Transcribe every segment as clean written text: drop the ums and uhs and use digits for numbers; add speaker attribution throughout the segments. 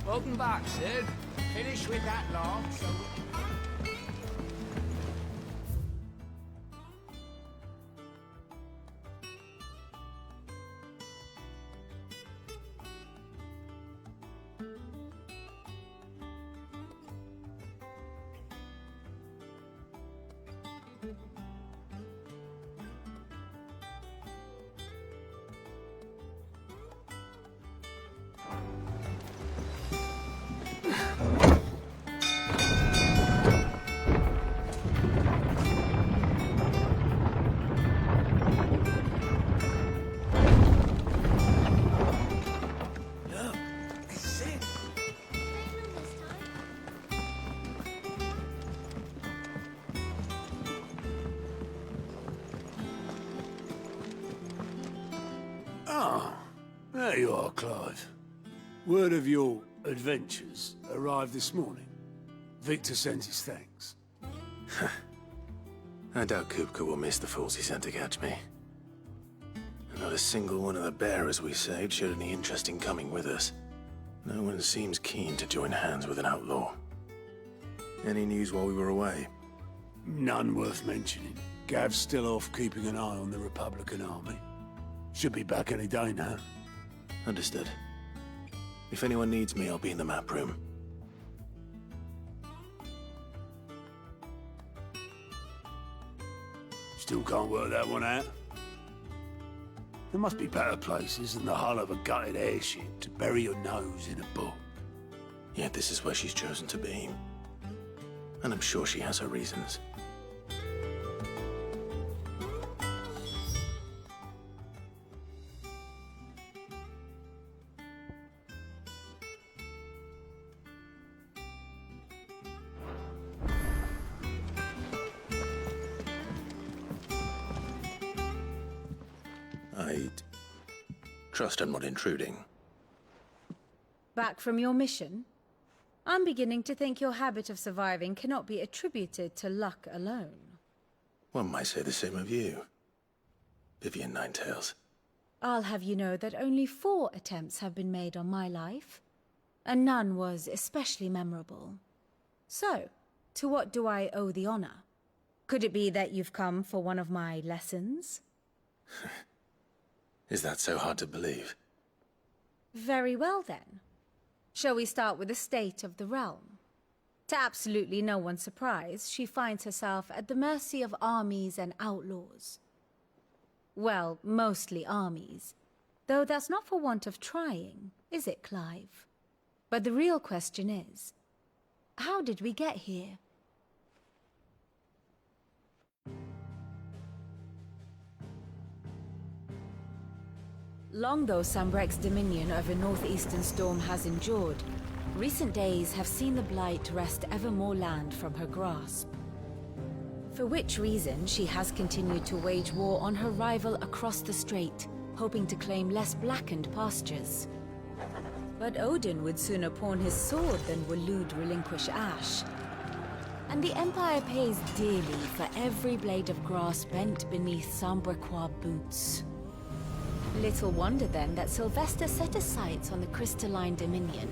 Speaker 1: Welcome back, Sid.
Speaker 2: Finish with that laugh, so we can...
Speaker 3: Ah, there you are, Clive. Word of your adventures arrived this morning. Victor sends his thanks.
Speaker 4: I doubt Kupka will miss the fools he sent to catch me. Not a single one of the bearers we saved showed any interest in coming with us. No one seems keen to join hands with an outlaw. Any news while we were away?
Speaker 3: None worth mentioning. Gav's still off keeping an eye on the Republican army. Should be back any day now.
Speaker 4: Understood. If anyone needs me, I'll be in the map room.
Speaker 3: Still can't work that one out. There must be better places than the hull of a gutted airship to bury your nose in a book.
Speaker 4: Yet this is where she's chosen to be. And I'm sure she has her reasons. I trust I'm not intruding.
Speaker 5: Back from your mission? I'm beginning to think your habit of surviving cannot be attributed to luck alone.
Speaker 4: One might say the same of you, Vivian Ninetails.
Speaker 5: I'll have you know that only 4 attempts have been made on my life, and none was especially memorable. So, to what do I owe the honor? Could it be that you've come for one of my lessons?
Speaker 4: Is that so hard to believe?
Speaker 5: Very well then. Shall we start with the state of the realm? To absolutely no one's surprise, she finds herself at the mercy of armies and outlaws. Well, mostly armies. Though that's not for want of trying, is it, Clive? But the real question is, how did we get here? Long though Sambrek's dominion over northeastern Storm has endured, recent days have seen the Blight wrest ever more land from her grasp. For which reason she has continued to wage war on her rival across the strait, hoping to claim less blackened pastures. But Odin would sooner pawn his sword than Waloed relinquish Ash. And the Empire pays dearly for every blade of grass bent beneath Sambrequois boots. Little wonder then that Sylvester set his sights on the crystalline dominion,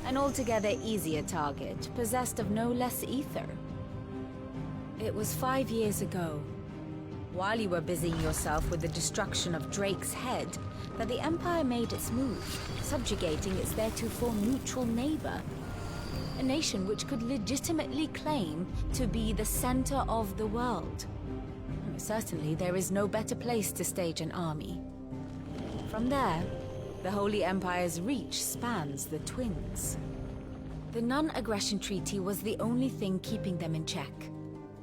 Speaker 5: an altogether easier target, possessed of no less ether. It was 5 years ago, while you were busying yourself with the destruction of Drake's head, that the Empire made its move, subjugating its theretofore neutral neighbor. A nation which could legitimately claim to be the center of the world. Certainly there is no better place to stage an army. From there, the Holy Empire's reach spans the Twins. The non-aggression treaty was the only thing keeping them in check.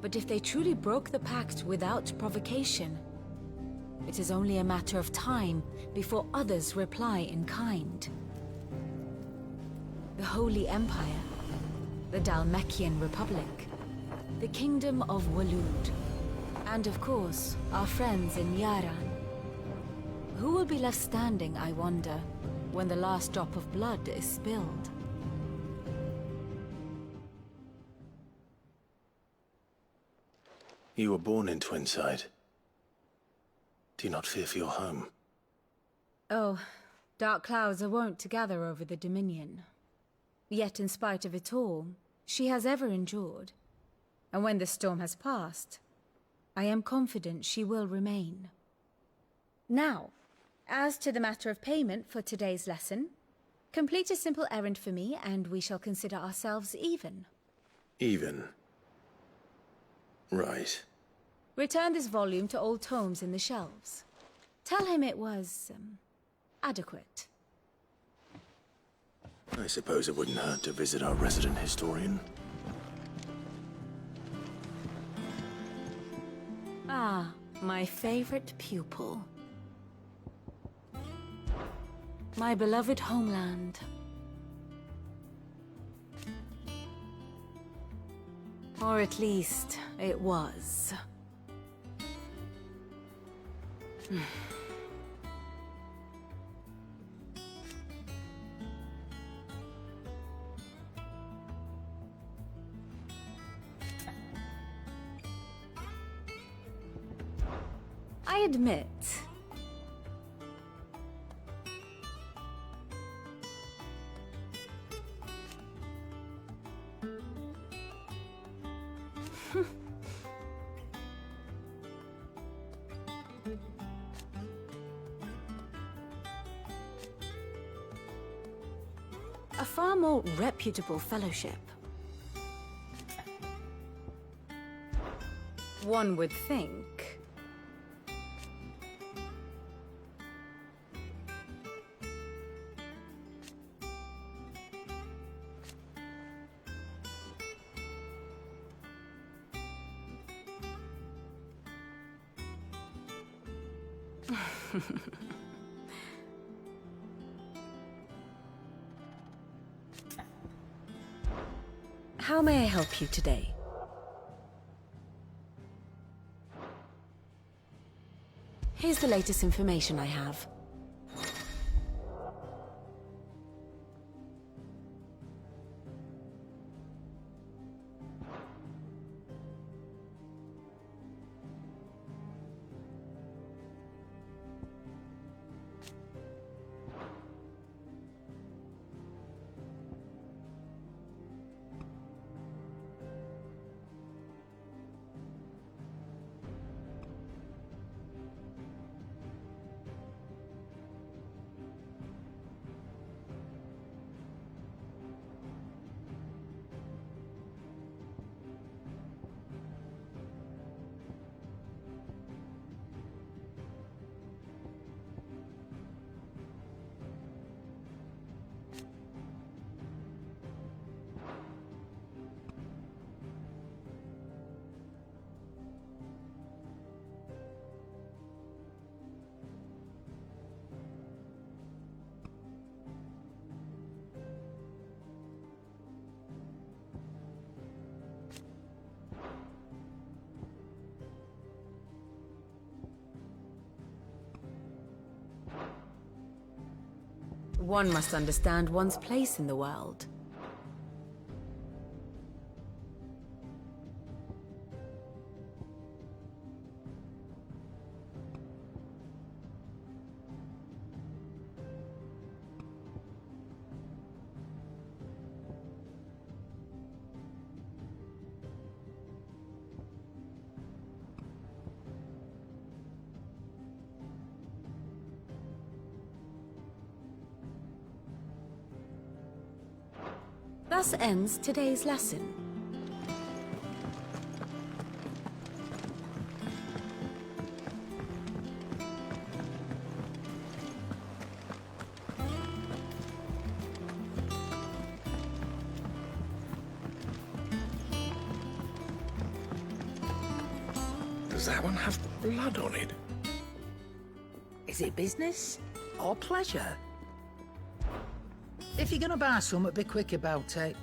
Speaker 5: But if they truly broke the pact without provocation, it is only a matter of time before others reply in kind. The Holy Empire, the Dhalmekian Republic, the Kingdom of Waloed, and of course, our friends in Yaran. Who will be left standing, I wonder, when the last drop of blood is spilled?
Speaker 4: You were born in Twinside. Do you not fear for your home?
Speaker 5: Oh, dark clouds are wont to gather over the Dominion. Yet in spite of it all, she has ever endured. And when the storm has passed, I am confident she will remain. Now, as to the matter of payment for today's lesson, complete a simple errand for me and we shall consider ourselves even.
Speaker 4: Even? Right.
Speaker 5: Return this volume to old tomes in the shelves. Tell him it was, adequate.
Speaker 4: I suppose it wouldn't hurt to visit our resident historian.
Speaker 5: Ah, my favorite pupil. My beloved homeland. Or at least, it was. I admit, a far more reputable fellowship. One would think. How may I help you today? Here's the latest information I have. One must understand one's place in the world. Thus ends today's lesson.
Speaker 1: Does that one have blood on it?
Speaker 6: Is it business or pleasure? If you're gonna buy something, be quick about it.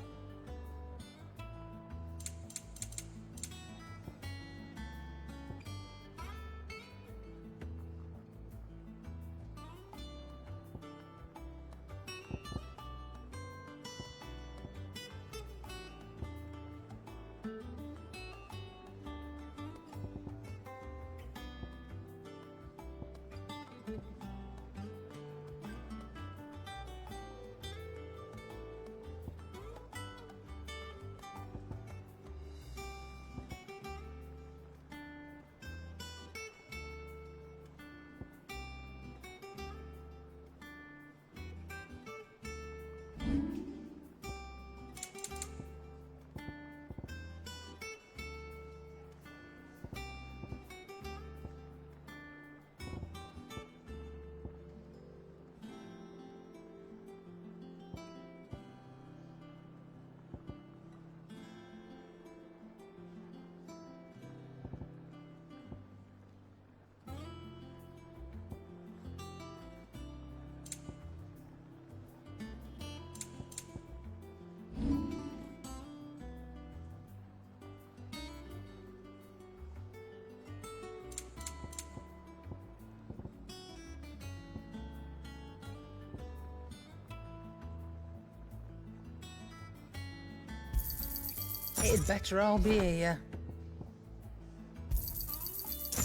Speaker 6: It'd better all be here.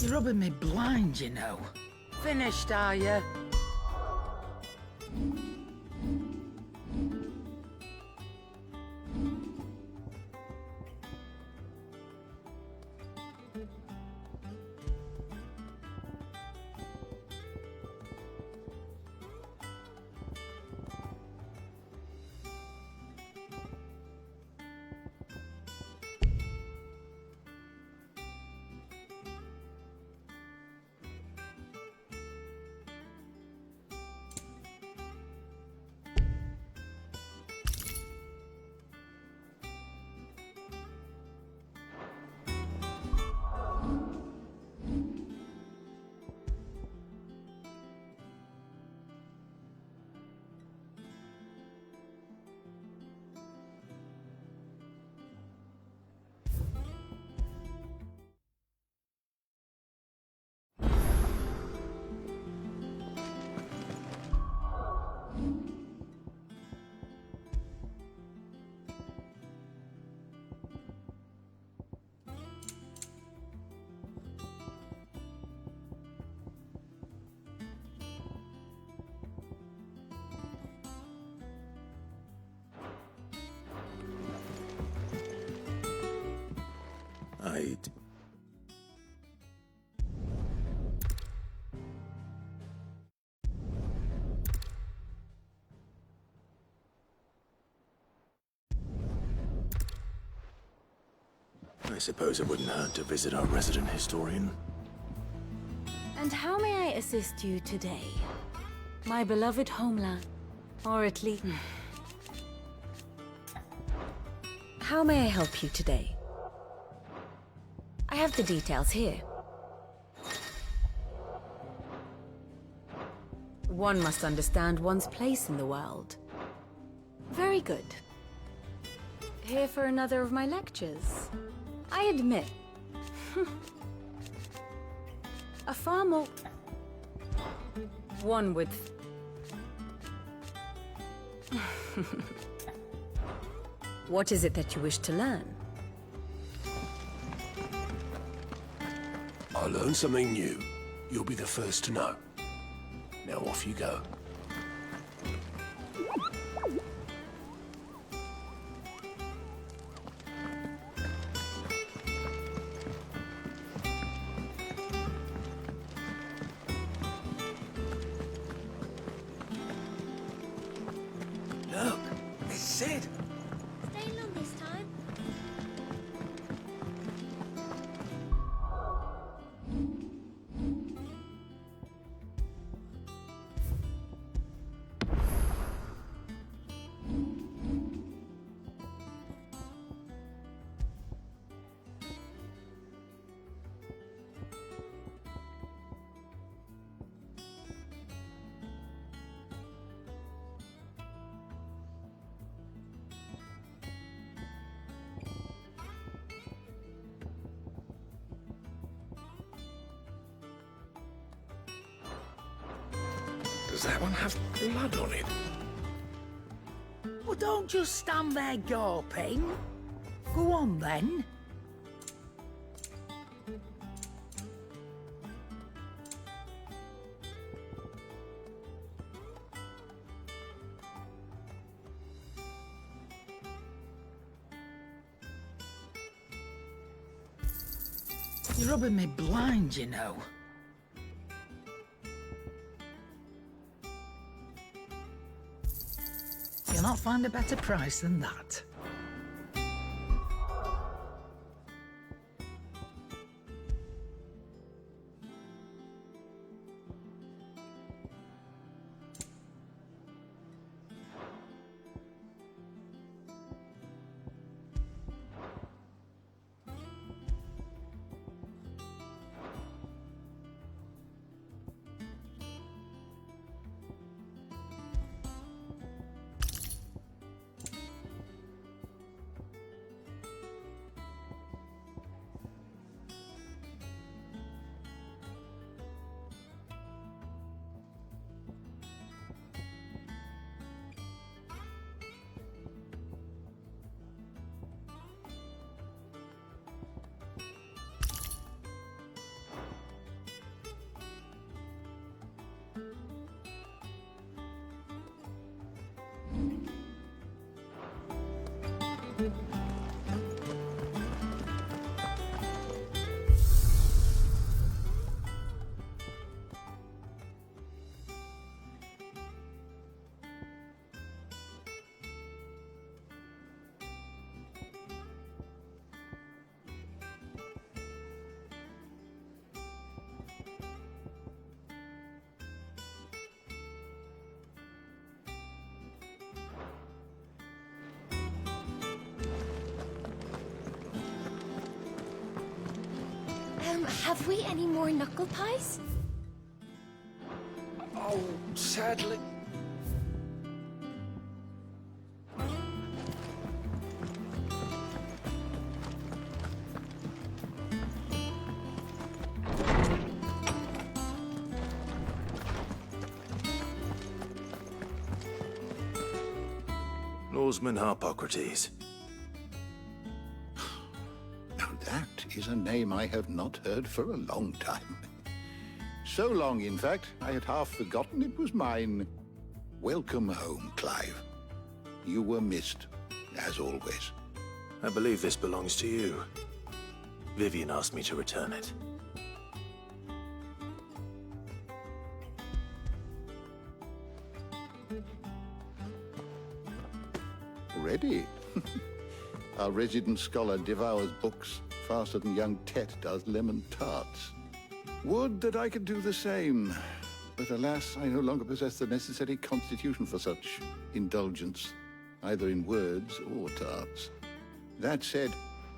Speaker 6: You're rubbing me blind, you know. Finished, are you?
Speaker 4: I suppose it wouldn't hurt to visit our resident historian.
Speaker 5: And how may I assist you today? My beloved homeland. Or at least... How may I help you today? I have the details here. One must understand one's place in the world. Very good. Here for another of my lectures. I admit, a far more... One would... What is it that you wish to learn?
Speaker 3: I learn something new. You'll be the first to know. Now off you go.
Speaker 1: Look, it's Sid.
Speaker 7: Stay long this time.
Speaker 1: Does that one have blood on it?
Speaker 6: Well, don't just stand there gawping. Go on, then. You're rubbing me blind, you know. You'll not find a better price than that.
Speaker 7: Have we any more knuckle pies?
Speaker 1: Oh, sadly.
Speaker 4: Norseman Harpocrates.
Speaker 8: Now that is a name I have not heard for a long time. So long, in fact, I had half forgotten it was mine. Welcome home, Clive. You were missed, as always.
Speaker 4: I believe this belongs to you. Vivian asked me to return it.
Speaker 8: Ready? Our resident scholar devours books faster than young Tet does lemon tarts. Would that I could do the same. But alas, I no longer possess the necessary constitution for such indulgence, either in words or tarts. That said,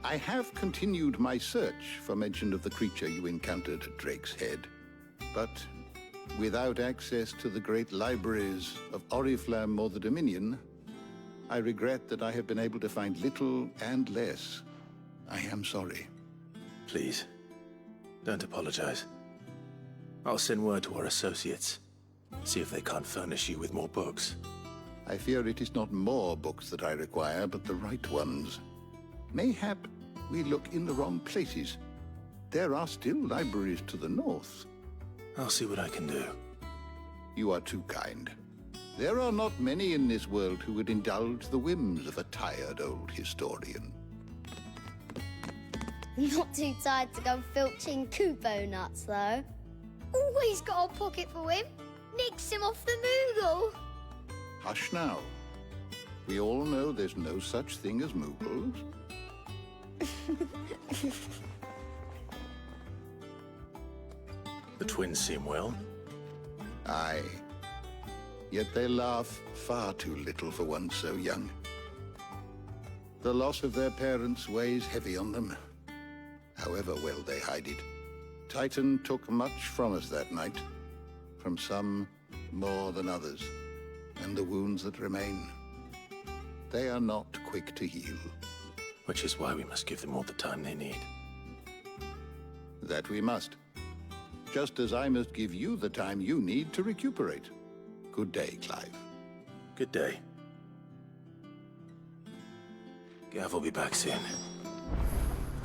Speaker 8: I have continued my search for mention of the creature you encountered at Drake's Head. But without access to the great libraries of Oriflamme or the Dominion, I regret that I have been able to find little and less. I am sorry.
Speaker 4: Please, don't apologize. I'll send word to our associates. See if they can't furnish you with more books.
Speaker 8: I fear it is not more books that I require, but the right ones. Mayhap we look in the wrong places. There are still libraries to the north.
Speaker 4: I'll see what I can do.
Speaker 8: You are too kind. There are not many in this world who would indulge the whims of a tired old historian.
Speaker 7: Not too tired to go filching Kupo nuts, though. Always got a pocket for him. Nicks him off the Moogle.
Speaker 8: Hush now. We all know there's no such thing as Moogles.
Speaker 4: The twins seem well.
Speaker 8: Aye. Yet they laugh far too little for one so young. The loss of their parents weighs heavy on them, however well they hide it. Titan took much from us that night, from some more than others, and the wounds that remain, they are not quick to heal.
Speaker 4: Which is why we must give them all the time they need.
Speaker 8: That we must. Just as I must give you the time you need to recuperate. Good day, Clive.
Speaker 4: Good day. Gav will be back soon.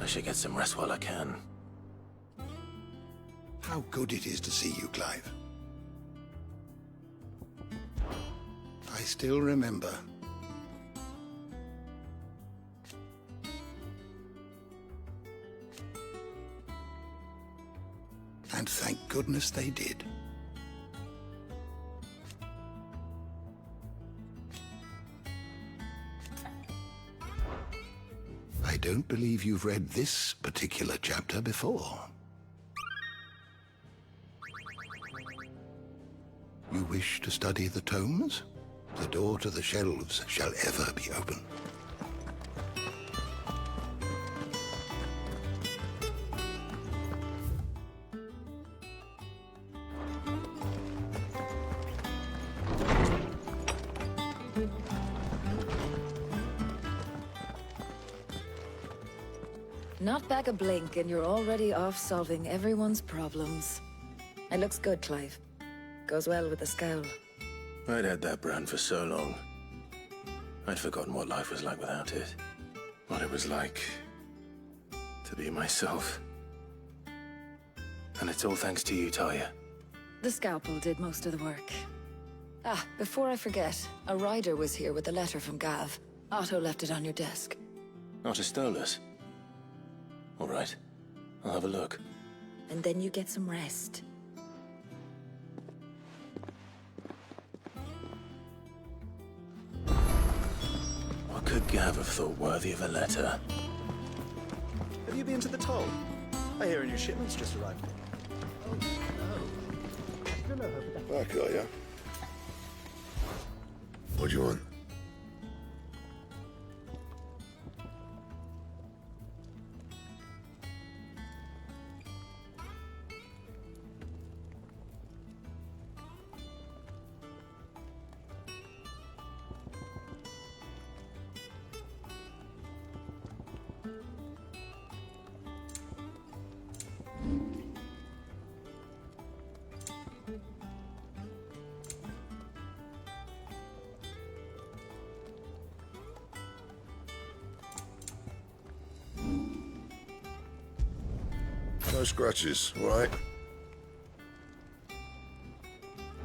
Speaker 4: I should get some rest while I can.
Speaker 8: How good it is to see you, Clive. I still remember. And thank goodness they did. I don't believe you've read this particular chapter before. You wish to study the tomes? The door to the shelves shall ever be open.
Speaker 9: Not back a blink and you're already off solving everyone's problems. It looks good, Clive. Goes well with the scowl.
Speaker 4: I'd had that brand for so long. I'd forgotten what life was like without it. What it was like to be myself. And it's all thanks to you, Talia.
Speaker 9: The scalpel did most of the work. Ah, before I forget, a rider was here with a letter from Gav. Otto left it on your desk.
Speaker 4: Not Astolas. All right. I'll have a look.
Speaker 9: And then you get some rest.
Speaker 4: What could Gav have thought worthy of a letter?
Speaker 10: Have you been to the toll? I hear a new shipment's just arrived.
Speaker 1: Back, are ya? What do you want? No scratches, all right?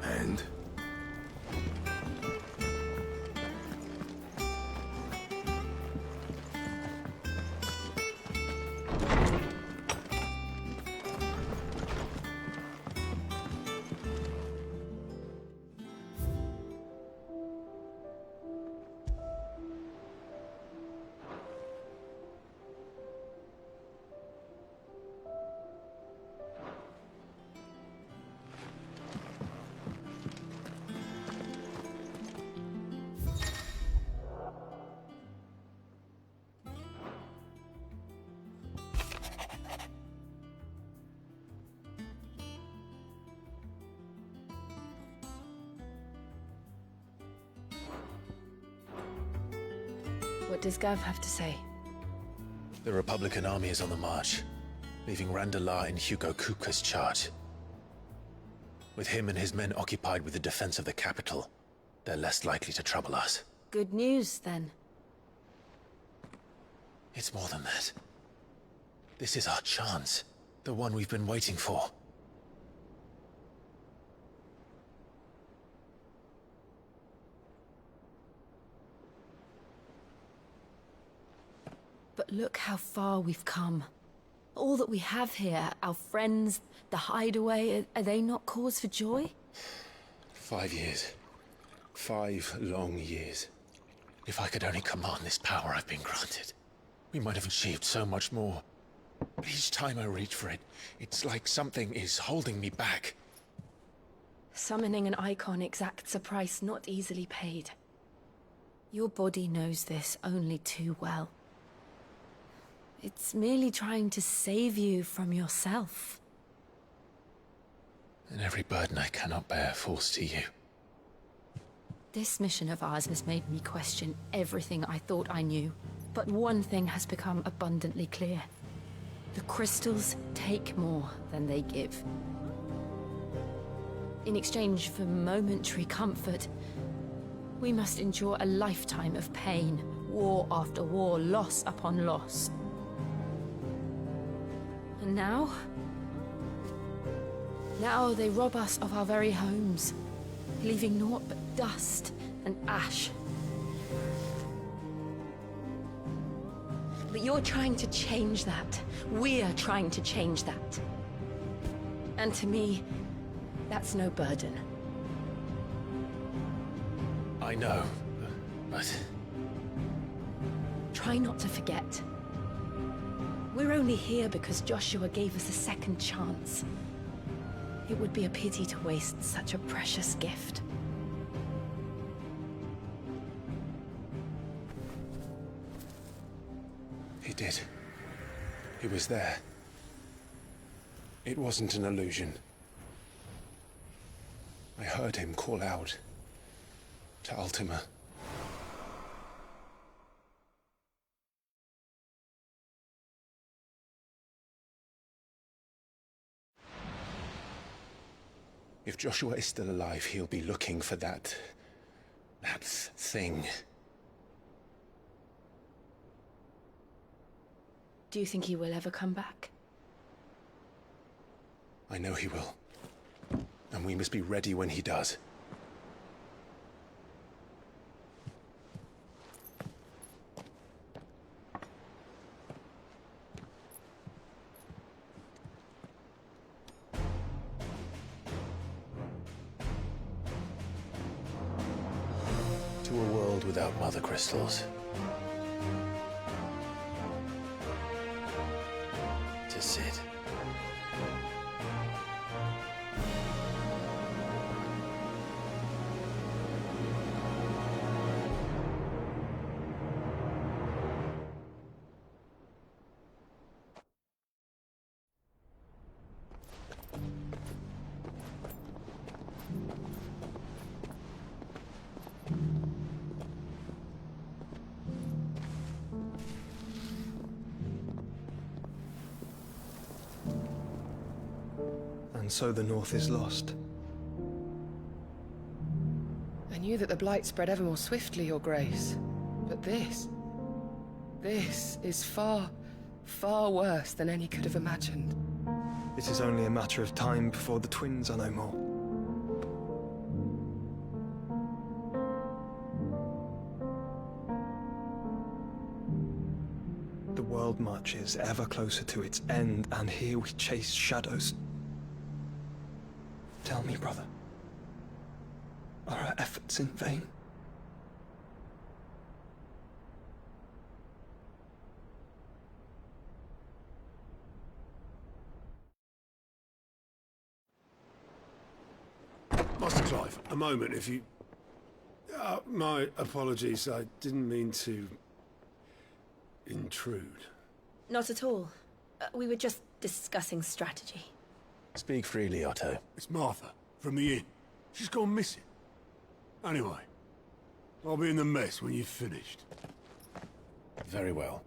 Speaker 1: And?
Speaker 5: What does Gav have to say?
Speaker 4: The Republican army is on the march, leaving Randalar in Hugo Kupka's charge. With him and his men occupied with the defense of the capital, they're less likely to trouble us.
Speaker 5: Good news, then.
Speaker 4: It's more than that. This is our chance, the one we've been waiting for.
Speaker 5: But look how far we've come. All that we have here, our friends, the hideaway, are they not cause for joy?
Speaker 4: 5 years. 5 long years. If I could only command this power I've been granted, we might have achieved so much more. But each time I reach for it, it's like something is holding me back.
Speaker 5: Summoning an icon exacts a price not easily paid. Your body knows this only too well. It's merely trying to save you from yourself.
Speaker 4: And every burden I cannot bear falls to you.
Speaker 5: This mission of ours has made me question everything I thought I knew. But one thing has become abundantly clear. The crystals take more than they give. In exchange for momentary comfort, we must endure a lifetime of pain, war after war, loss upon loss. And now they rob us of our very homes, leaving naught but dust and ash. But you're trying to change that. We're trying to change that. And to me, that's no burden.
Speaker 4: I know, but...
Speaker 5: Try not to forget. We're only here because Joshua gave us a second chance. It would be a pity to waste such a precious gift.
Speaker 3: He did. He was there. It wasn't an illusion. I heard him call out to Ultima. If Joshua is still alive, he'll be looking for that thing.
Speaker 5: Do you think he will ever come back?
Speaker 3: I know he will. And we must be ready when he does.
Speaker 4: without mother crystals. To sit.
Speaker 11: And so the North is lost.
Speaker 12: I knew that the Blight spread ever more swiftly, Your Grace. But this is far, far worse than any could have imagined.
Speaker 11: It is only a matter of time before the twins are no more. The world marches ever closer to its end, and here we chase shadows. Tell me, brother, are our efforts in vain?
Speaker 3: Master Clive, a moment, if you... my apologies, I didn't mean to... intrude.
Speaker 5: Not at all. We were just discussing strategy.
Speaker 4: Speak freely, Otto.
Speaker 3: It's Martha, from the inn. She's gone missing. Anyway, I'll be in the mess when you've finished.
Speaker 4: Very well.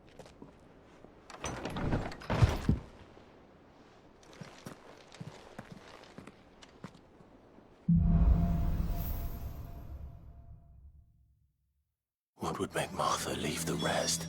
Speaker 4: What would make Martha leave the rest?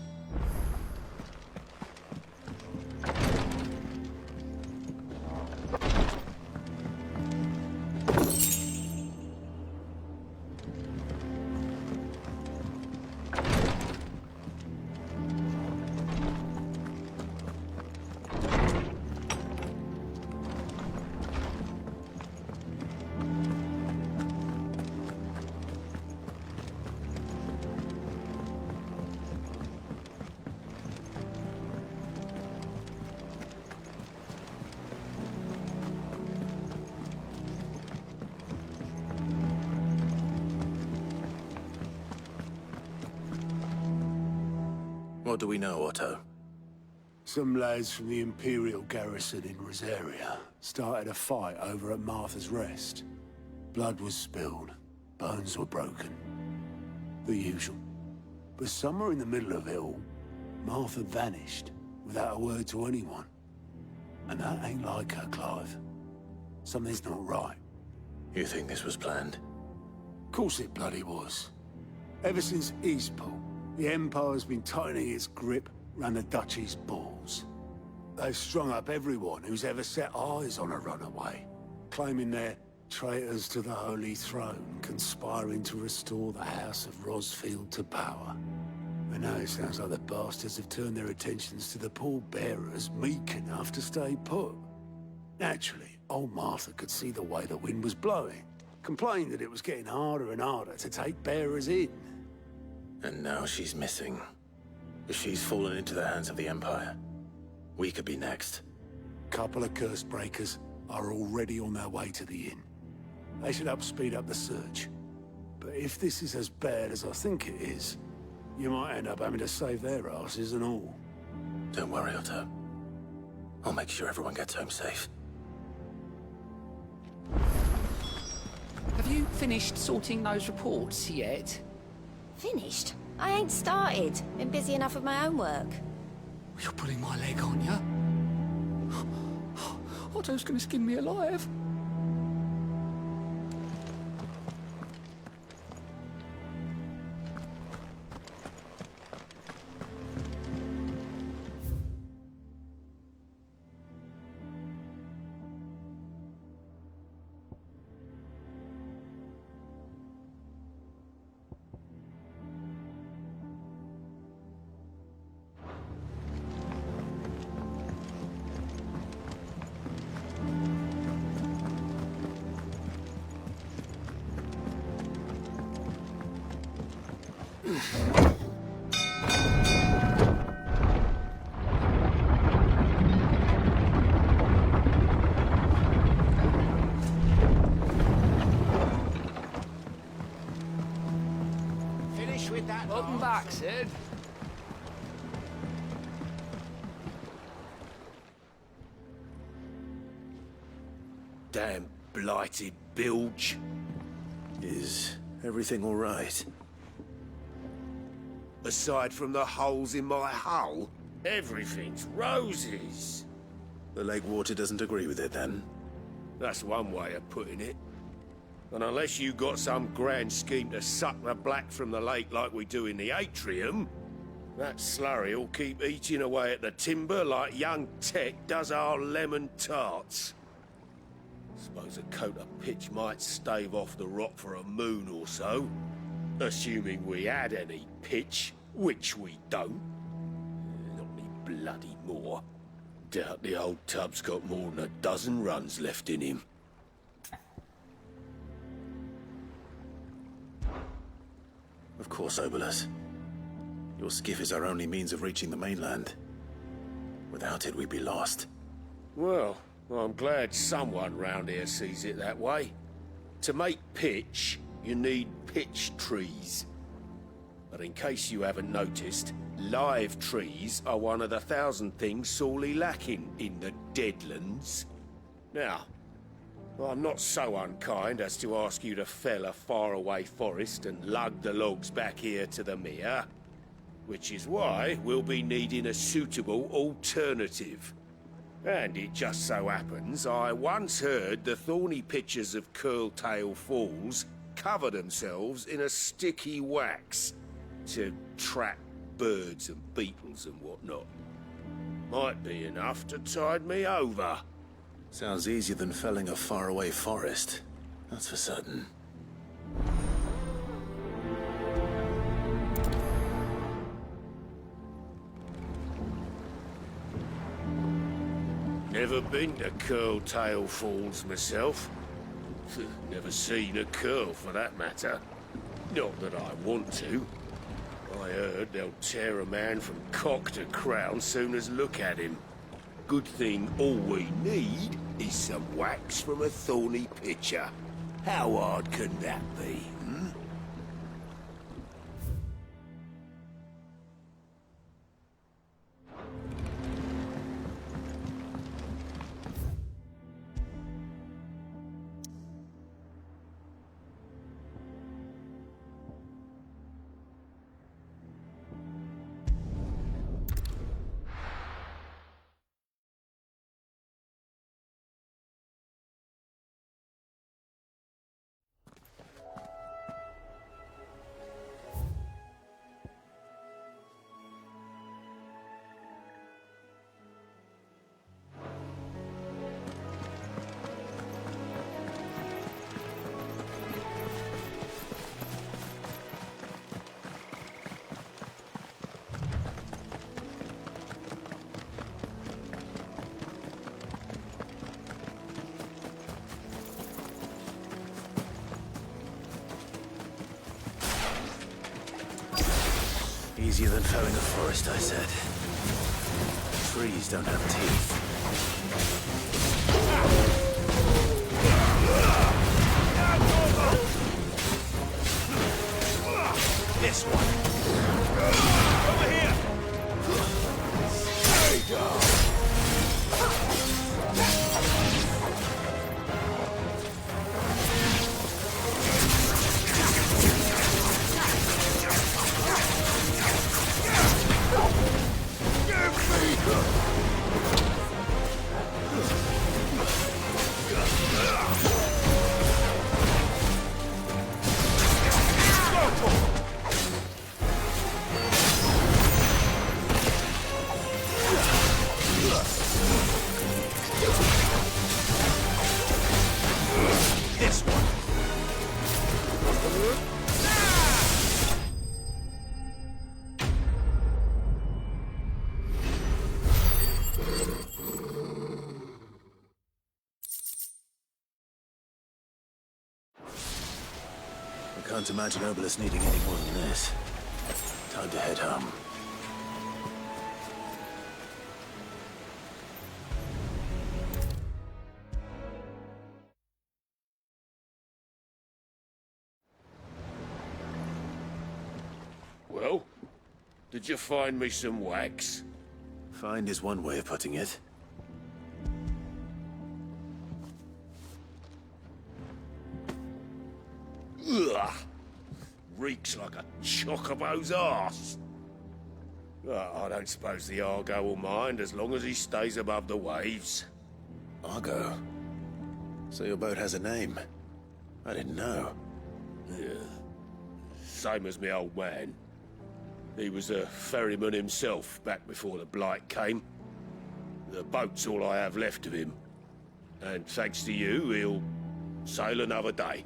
Speaker 4: What do we know, Otto?
Speaker 3: Some lads from the Imperial garrison in Rosaria started a fight over at Martha's Rest. Blood was spilled, bones were broken. The usual. But somewhere in the middle of it all, Martha vanished without a word to anyone. And that ain't like her, Clive. Something's not right.
Speaker 4: You think this was planned?
Speaker 3: Of course it bloody was. Ever since Eastport, the Empire's been tightening its grip round the Duchy's balls. They've strung up everyone who's ever set eyes on a runaway, claiming they're traitors to the Holy Throne, conspiring to restore the House of Rosfield to power. And now it sounds like the bastards have turned their attentions to the pallbearers meek enough to stay put. Naturally, old Martha could see the way the wind was blowing, complained that it was getting harder and harder to take bearers in.
Speaker 4: And now she's missing. If she's fallen into the hands of the Empire, we could be next.
Speaker 3: Couple of curse breakers are already on their way to the inn. They should help speed up the search. But if this is as bad as I think it is, you might end up having to save their asses and all.
Speaker 4: Don't worry, Otto. I'll make sure everyone gets home safe.
Speaker 13: Have you finished sorting those reports yet?
Speaker 14: Finished? I ain't started. Been busy enough with my own work.
Speaker 13: You're pulling my leg, aren't you? Otto's gonna skin me alive.
Speaker 2: Finish with that.
Speaker 13: Welcome back, Sid.
Speaker 4: Damn blighted bilge. Is everything all right?
Speaker 15: Aside from the holes in my hull, everything's roses.
Speaker 4: The lake water doesn't agree with it, then?
Speaker 15: That's one way of putting it. And unless you got some grand scheme to suck the black from the lake like we do in the atrium, that slurry will keep eating away at the timber like young Tech does our lemon tarts. Suppose a coat of pitch might stave off the rot for a moon or so. Assuming we had any pitch, which we don't. Not any bloody more. Doubt the old tub's got more than a dozen runs left in him.
Speaker 4: Of course, Obolus. Your skiff is our only means of reaching the mainland. Without it, we'd be lost.
Speaker 15: Well, I'm glad someone round here sees it that way. To make pitch, you need pitch trees. But in case you haven't noticed, live trees are one of the 1,000 things sorely lacking in the Deadlands. Now, I'm not so unkind as to ask you to fell a faraway forest and lug the logs back here to the mere, which is why we'll be needing a suitable alternative. And it just so happens I once heard the thorny pitchers of Curltail Falls cover themselves in a sticky wax to trap birds and beetles and whatnot. Might be enough to tide me over.
Speaker 4: Sounds easier than felling a faraway forest. That's for certain.
Speaker 15: Never been to Curltail Falls myself. Never seen a curl for that matter. Not that I want to. I heard they'll tear a man from cock to crown soon as look at him. Good thing all we need is some wax from a thorny pitcher. How hard can that be, hmm?
Speaker 4: Easier than felling a forest, I said. Trees don't have teeth.
Speaker 15: This one. Over here! There you go!
Speaker 4: I can't imagine Obolus needing any more than this. Time to head home.
Speaker 15: Well, did you find me some wax?
Speaker 4: Find is one way of putting it.
Speaker 15: Ugh! Reeks like a chocobo's arse. I don't suppose the Argo will mind as long as he stays above the waves.
Speaker 4: Argo? So your boat has a name? I didn't know.
Speaker 15: Yeah. Same as me old man. He was a ferryman himself back before the Blight came. The boat's all I have left of him. And thanks to you, he'll sail another day.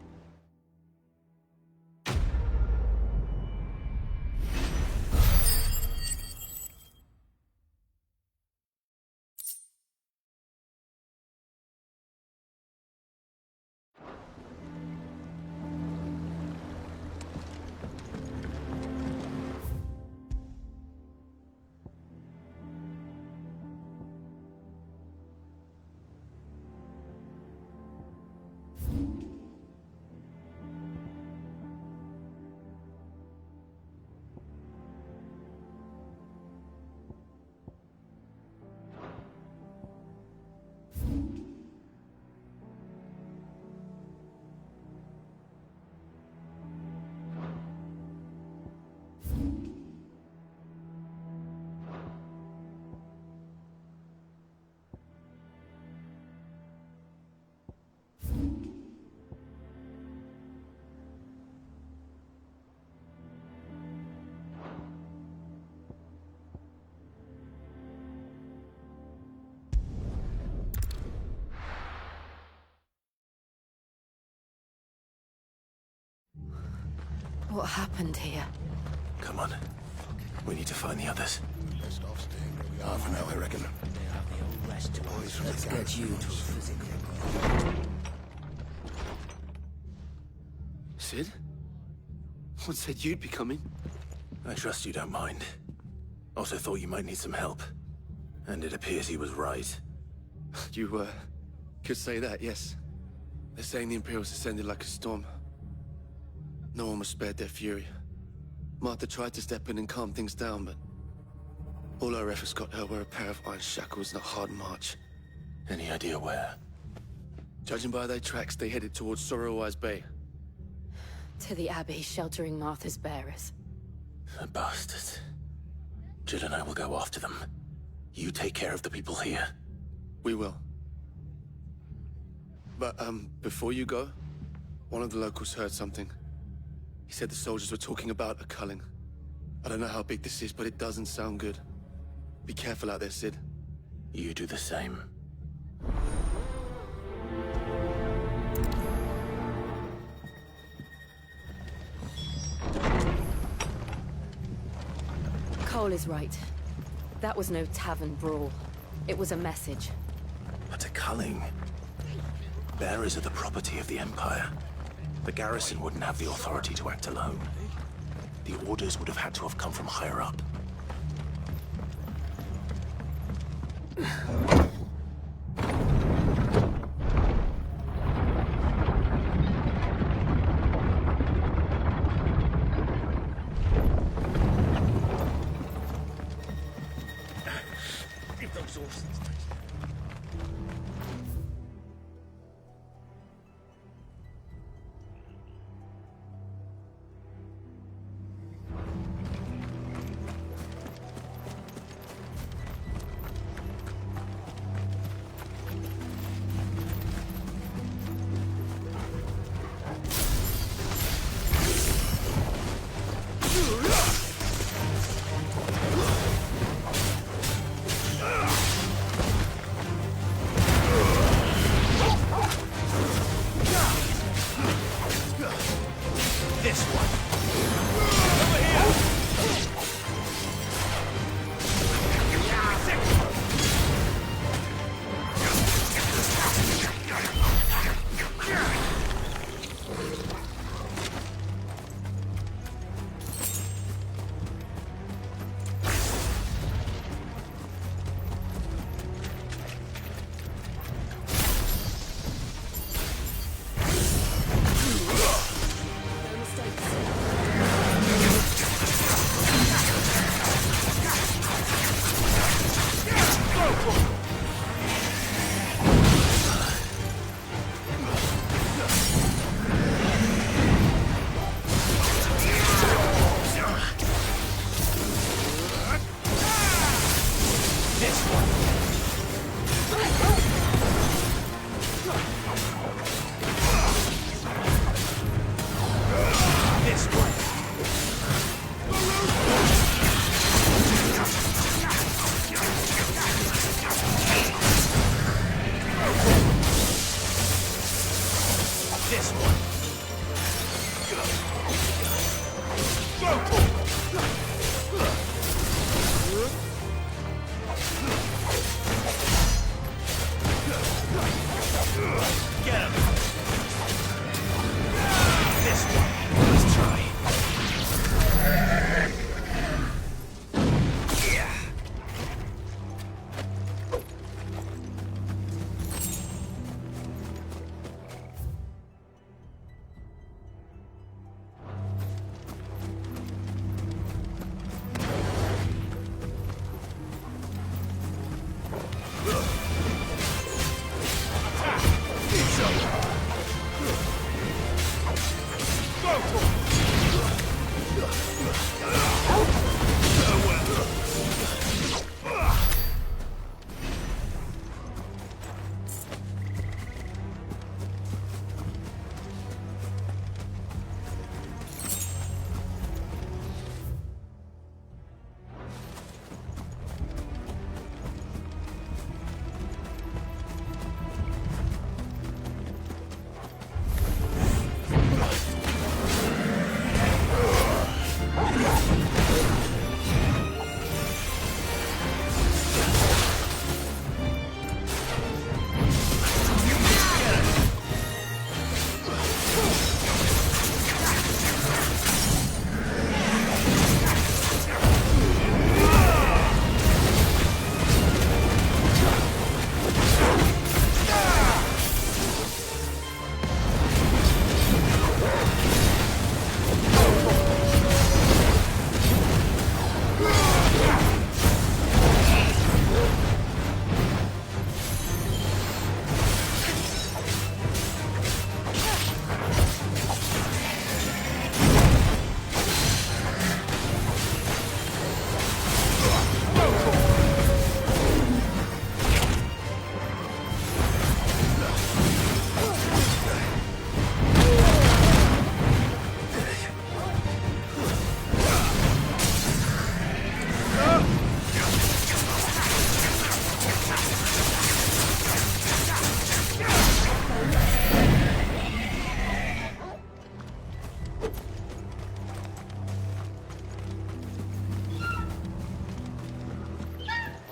Speaker 12: What happened here?
Speaker 4: Come on. We need to find the others.
Speaker 1: Best off staying where we are for now, I reckon.
Speaker 6: Let's get you to a physical.
Speaker 10: Sid? What said you'd be coming?
Speaker 4: I trust you don't mind. Also thought you might need some help. And it appears he was right.
Speaker 10: You, could say that, yes. They're saying the Imperials ascended like a storm. No one was spared their fury. Martha tried to step in and calm things down, but all our efforts got her were a pair of iron shackles and a hard march.
Speaker 4: Any idea where?
Speaker 10: Judging by their tracks, they headed towards Sorrowwise Bay.
Speaker 12: To the Abbey sheltering Martha's bearers.
Speaker 4: The bastards. Jill and I will go after them. You take care of the people here.
Speaker 10: We will. But, before you go, one of the locals heard something. He said the soldiers were talking about a culling. I don't know how big this is, but it doesn't sound good. Be careful out there, Sid.
Speaker 4: You do the same.
Speaker 12: Cole is right. That was no tavern brawl. It was a message.
Speaker 4: But a culling. Bearers are the property of the Empire. The garrison wouldn't have the authority to act alone. The orders would have had to have come from higher up.
Speaker 15: Give those horses.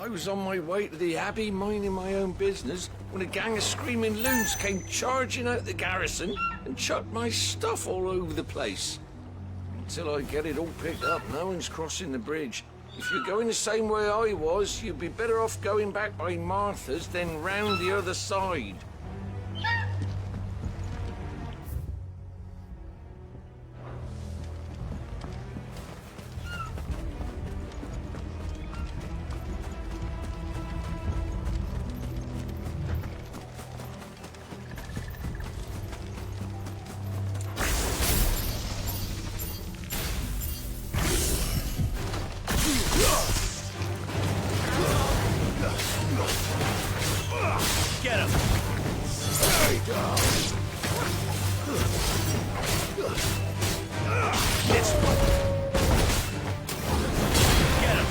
Speaker 16: I was on my way to the Abbey, minding my own business, when a gang of screaming loons came charging out the garrison and chucked my stuff all over the place. Until I get it all picked up, no one's crossing the bridge. If you're going the same way I was, you'd be better off going back by Martha's than round the other side.
Speaker 15: Get him! Stay down! This one! Get him!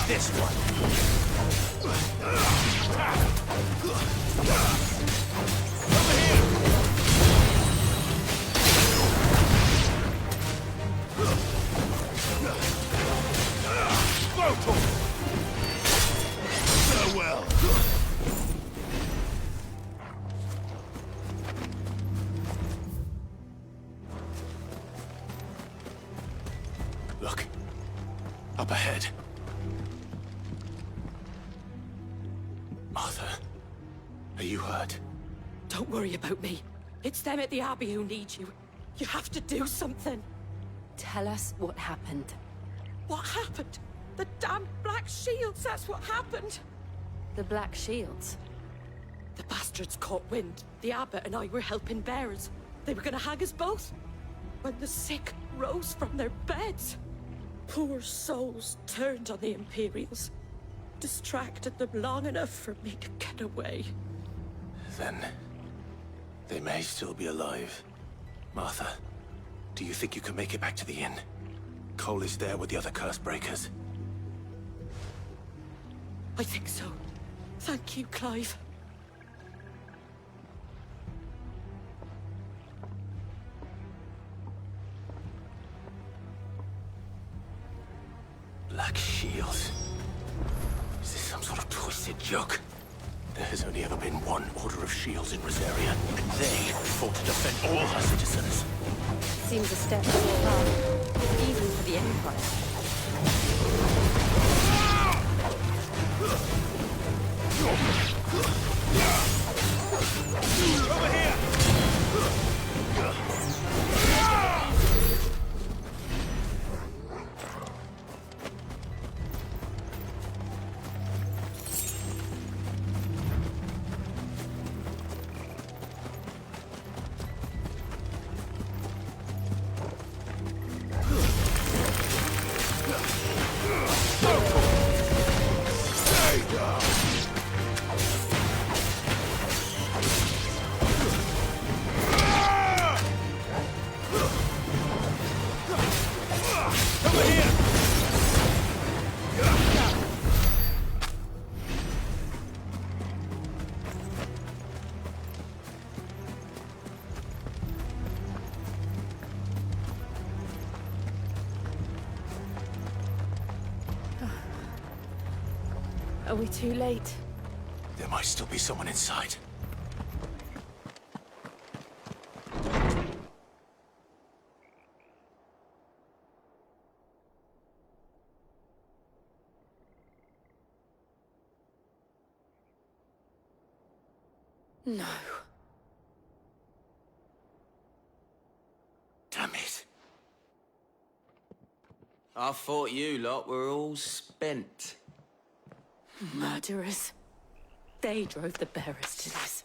Speaker 15: This one. Over here. Brutal. Farewell.
Speaker 4: Look. Up ahead. Martha, are you hurt?
Speaker 17: Don't worry about me. It's them at the Abbey who need you. You have to do something.
Speaker 5: Tell us what happened.
Speaker 17: What happened? The damn Black Shields, that's what happened.
Speaker 5: The Black Shields?
Speaker 17: The bastards caught wind. The abbot and I were helping bearers. They were gonna hang us both. When the sick rose from their beds, poor souls turned on the Imperials. Distracted them long enough for me to get away.
Speaker 4: Then they may still be alive. Martha, do you think you can make it back to the inn? Cole is there with the other curse breakers.
Speaker 17: I think so. Thank you, Clive.
Speaker 4: Black Shields. Is this some sort of twisted joke? There has only ever been one Order of Shields in Rosaria, and they fought to defend all her citizens.
Speaker 5: Seems a step too far, even for the Empire.
Speaker 15: Over here!
Speaker 17: Are we too late?
Speaker 4: There might still be someone inside.
Speaker 17: No.
Speaker 4: Damn it.
Speaker 18: I thought you lot were all spent.
Speaker 17: Murderers. They drove the bearers to this.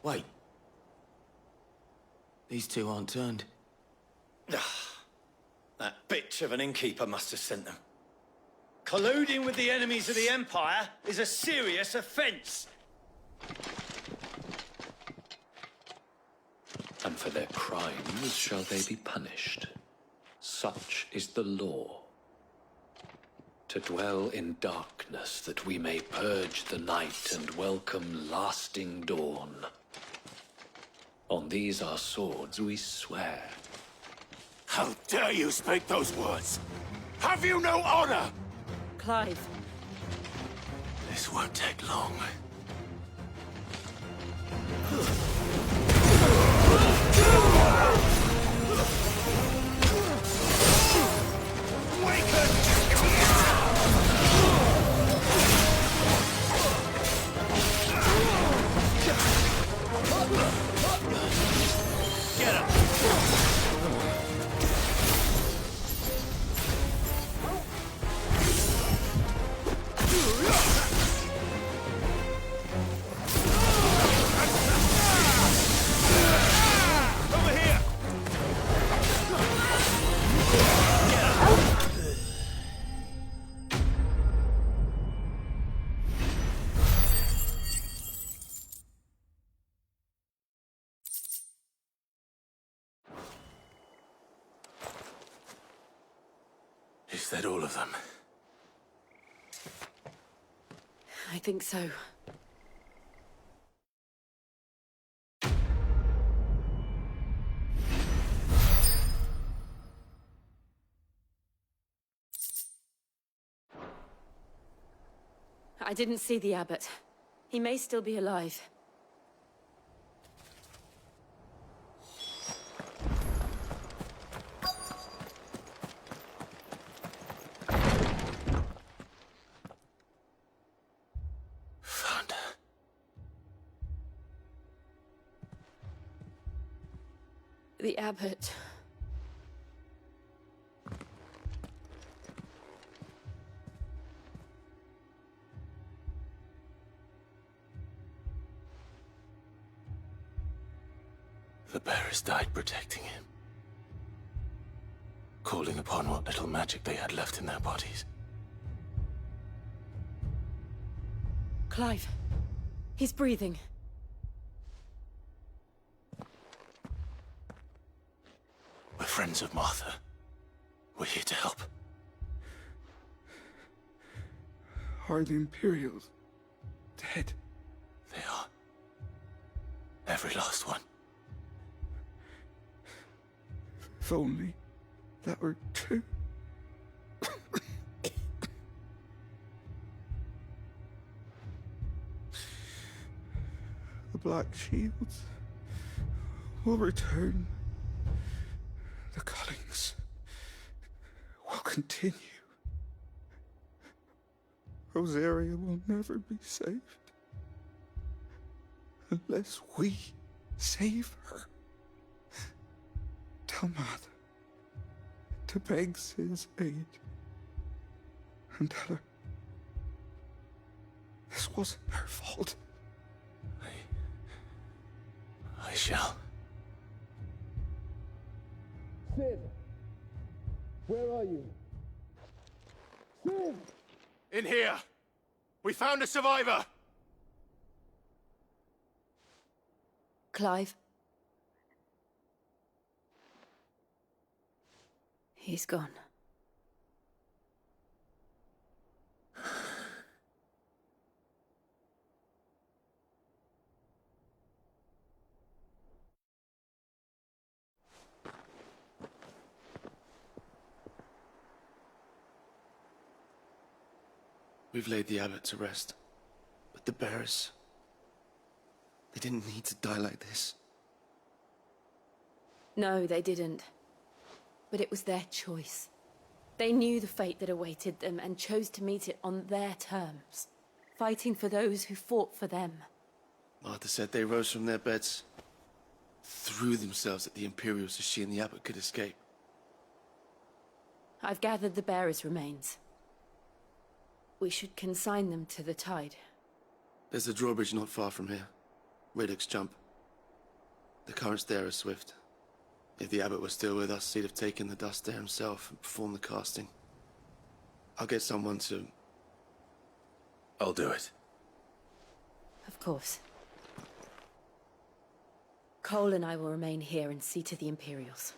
Speaker 18: Wait. These two aren't turned.
Speaker 19: That bitch of an innkeeper must have sent them. Colluding with the enemies of the Empire is a serious offence.
Speaker 20: And for their crimes shall they be punished. Such is the law. To dwell in darkness that we may purge the night and welcome lasting dawn. On these our swords we swear.
Speaker 15: How dare you speak those words? Have you no honor?
Speaker 17: Clive.
Speaker 4: This won't take long.
Speaker 15: Get him! Over here!
Speaker 4: Is that all of them?
Speaker 17: I think so. I didn't see the abbot. He may still be alive.
Speaker 4: Found her.
Speaker 17: The abbot.
Speaker 4: The bearers died protecting him. Calling upon what little magic they had left in their bodies.
Speaker 17: Clive. He's breathing.
Speaker 4: We're friends of Martha. We're here to help.
Speaker 13: Are the Imperials dead?
Speaker 4: They are. Every last one.
Speaker 13: If only that were true. The Black Shields will return. The cullings will continue. Rosaria will never be saved unless we save her. Tell Mother to beg his aid and tell her this wasn't her fault.
Speaker 4: I shall.
Speaker 15: Sid! Where are you? Sid! In here! We found a survivor!
Speaker 17: Clive. He's gone.
Speaker 10: We've laid the abbot to rest. But the bearers... they didn't need to die like this.
Speaker 17: No, they didn't. But it was their choice. They knew the fate that awaited them and chose to meet it on their terms, fighting for those who fought for them.
Speaker 10: Martha said they rose from their beds, threw themselves at the Imperials so she and the abbot could escape.
Speaker 17: I've gathered the bearers' remains. We should consign them to the tide.
Speaker 10: There's a drawbridge not far from here. Radix jump. The currents there are swift. If the abbot was still with us, he'd have taken the dust there himself and performed the casting. I'll get someone to...
Speaker 4: I'll do it.
Speaker 5: Of course. Cole and I will remain here and see to the Imperials.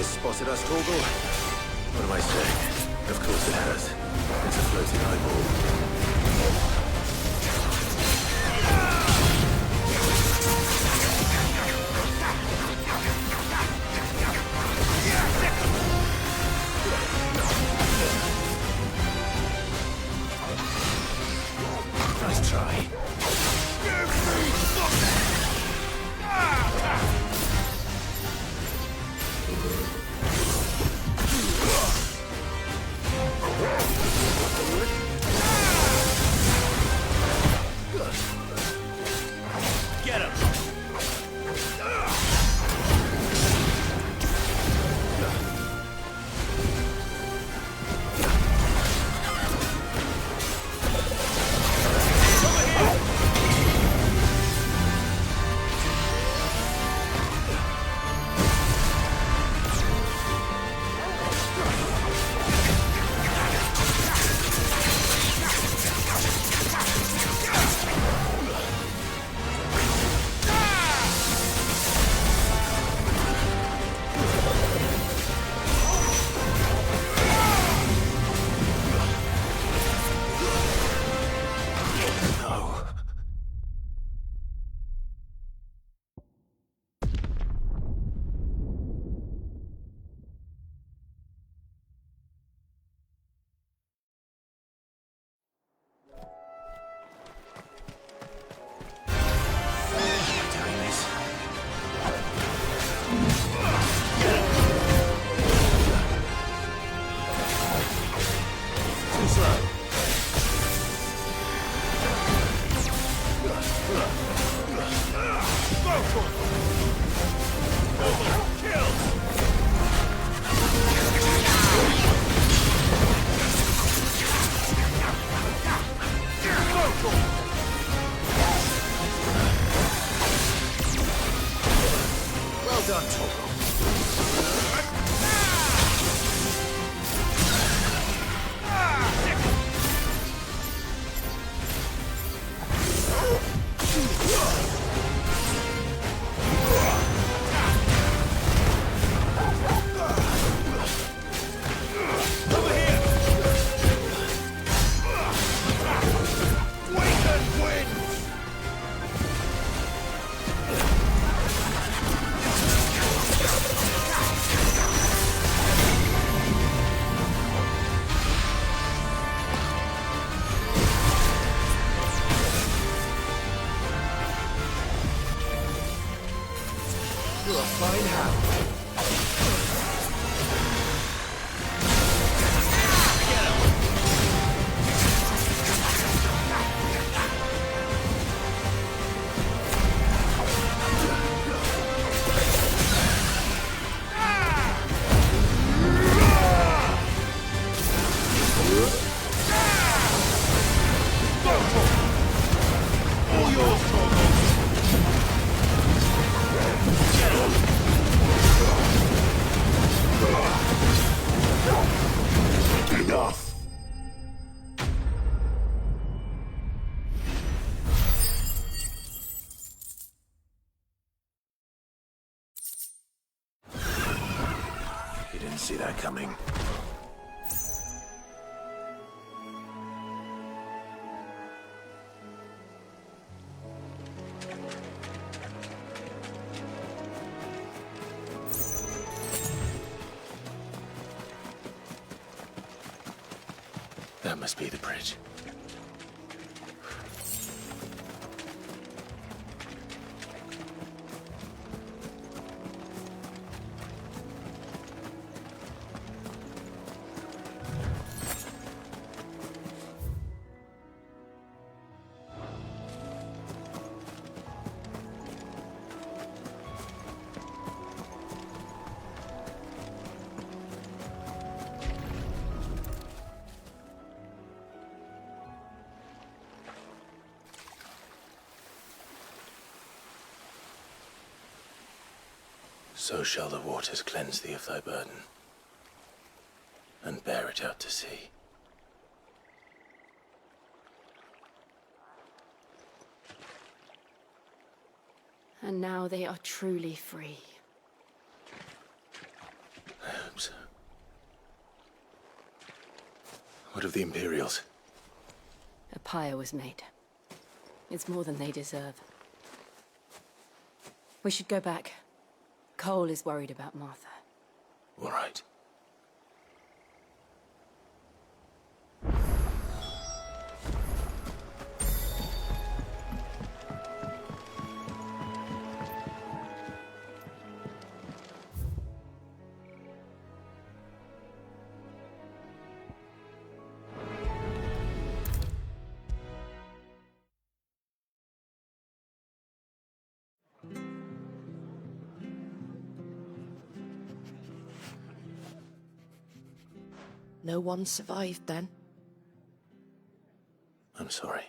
Speaker 4: Spotted us, Torgal? What am I saying? Of course it has. It's a floating eyeball. Nice try.
Speaker 19: Get him!
Speaker 4: Well done, Torgal.
Speaker 19: Win!
Speaker 16: We'll find how.
Speaker 3: Enough!
Speaker 4: You didn't see that coming. That must be the bridge. So shall the waters cleanse thee of thy burden, and bear it out to sea.
Speaker 17: And now they are truly free.
Speaker 4: I hope so. What of the Imperials?
Speaker 17: A pyre was made. It's more than they deserve. We should go back. Cole is worried about Martha.
Speaker 4: All right.
Speaker 17: No one survived then?
Speaker 4: I'm sorry.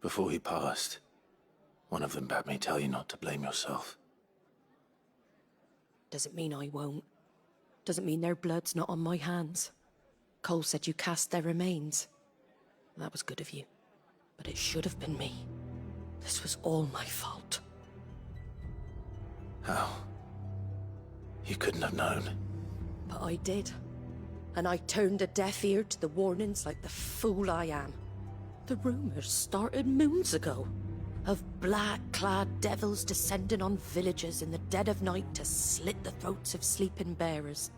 Speaker 4: Before he passed, one of them bade me tell you not to blame yourself.
Speaker 17: Doesn't mean I won't. Doesn't mean their blood's not on my hands. Cole said you cast their remains. That was good of you. But it should have been me. This was all my fault.
Speaker 4: How? You couldn't have known.
Speaker 17: But I did. And I turned a deaf ear to the warnings like the fool I am. The rumors started moons ago. Of black-clad devils descending on villages in the dead of night to slit the throats of sleeping bearers.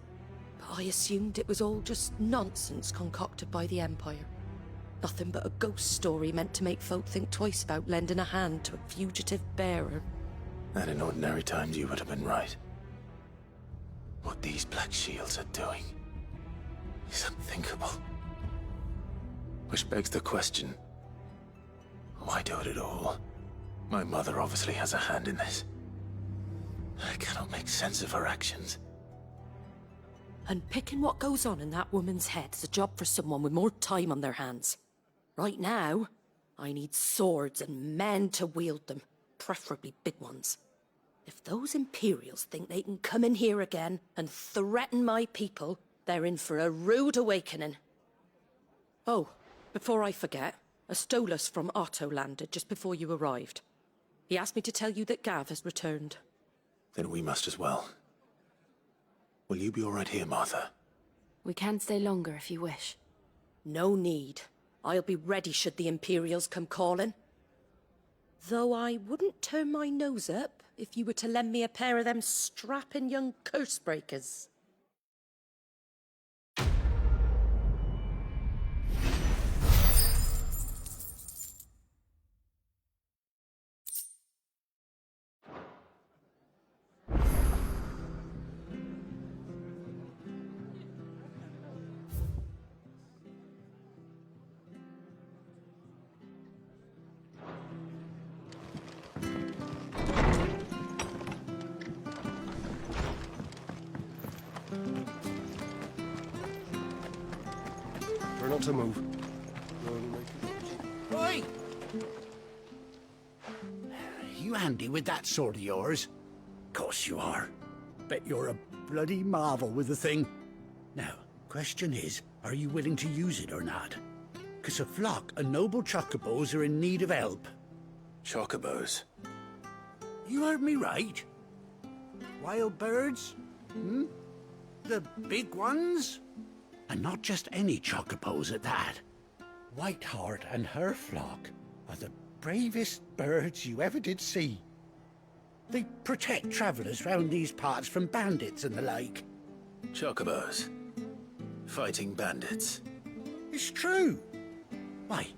Speaker 17: But I assumed it was all just nonsense concocted by the Empire. Nothing but a ghost story meant to make folk think twice about lending a hand to a fugitive bearer.
Speaker 4: And in ordinary times you would have been right. What these Black Shields are doing is unthinkable. Which begs the question, why do it at all? My mother obviously has a hand in this. I cannot make sense of her actions.
Speaker 17: And picking what goes on in that woman's head is a job for someone with more time on their hands. Right now, I need swords and men to wield them, preferably big ones. If those Imperials think they can come in here again and threaten my people, they're in for a rude awakening. Oh, before I forget, a Stolas from Otto landed just before you arrived. He asked me to tell you that Gav has returned.
Speaker 4: Then we must as well. Will you be all right here, Martha?
Speaker 17: We can stay longer if you wish. No need. I'll be ready should the Imperials come calling. Though I wouldn't turn my nose up if you were to lend me a pair of them strapping young curse-breakers.
Speaker 13: Not to move.
Speaker 2: Oi! You handy with that sword of yours? Course you are. Bet you're a bloody marvel with the thing. Now, question is, are you willing to use it or not? 'Cause a flock of noble chocobos are in need of help.
Speaker 4: Chocobos?
Speaker 2: You heard me right. Wild birds? Hmm? The big ones? And not just any chocobos at that. Whiteheart and her flock are the bravest birds you ever did see. They protect travellers round these parts from bandits and the like.
Speaker 4: Chocobos? Fighting bandits?
Speaker 2: It's true. Why,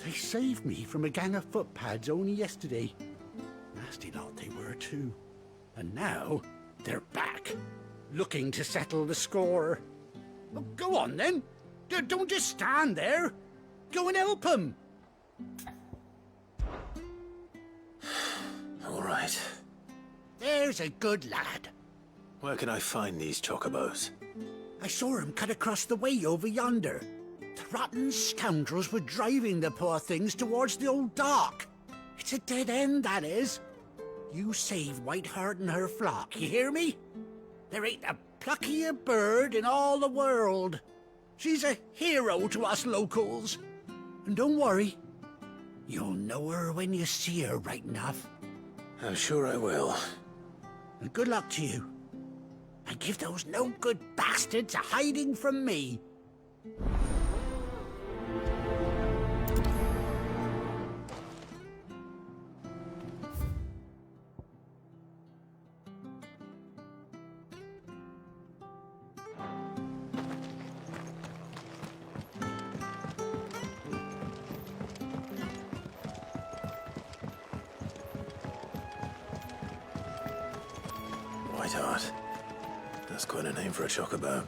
Speaker 2: they saved me from a gang of footpads only yesterday. Nasty lot they were too. And now, they're back, looking to settle the score. Well, go on then. Don't just stand there. Go and help them.
Speaker 4: All right.
Speaker 2: There's a good lad.
Speaker 4: Where can I find these chocobos?
Speaker 2: I saw him cut across the way over yonder. The rotten scoundrels were driving the poor things towards the old dock. It's a dead end, that is. You save Whiteheart and her flock, you hear me? There ain't a pluckier bird in all the world. She's a hero to us locals. And don't worry, you'll know her when you see her right enough.
Speaker 4: I'm sure I will.
Speaker 2: And good luck to you. And give those no-good bastards a hiding from me.
Speaker 4: Whiteheart. That's quite a name for a chocobo.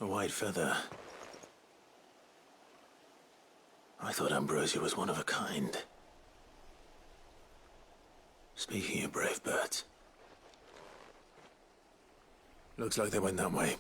Speaker 4: A white feather. I thought Ambrosia was one of a kind. Speaking of brave birds. Looks like they went that way.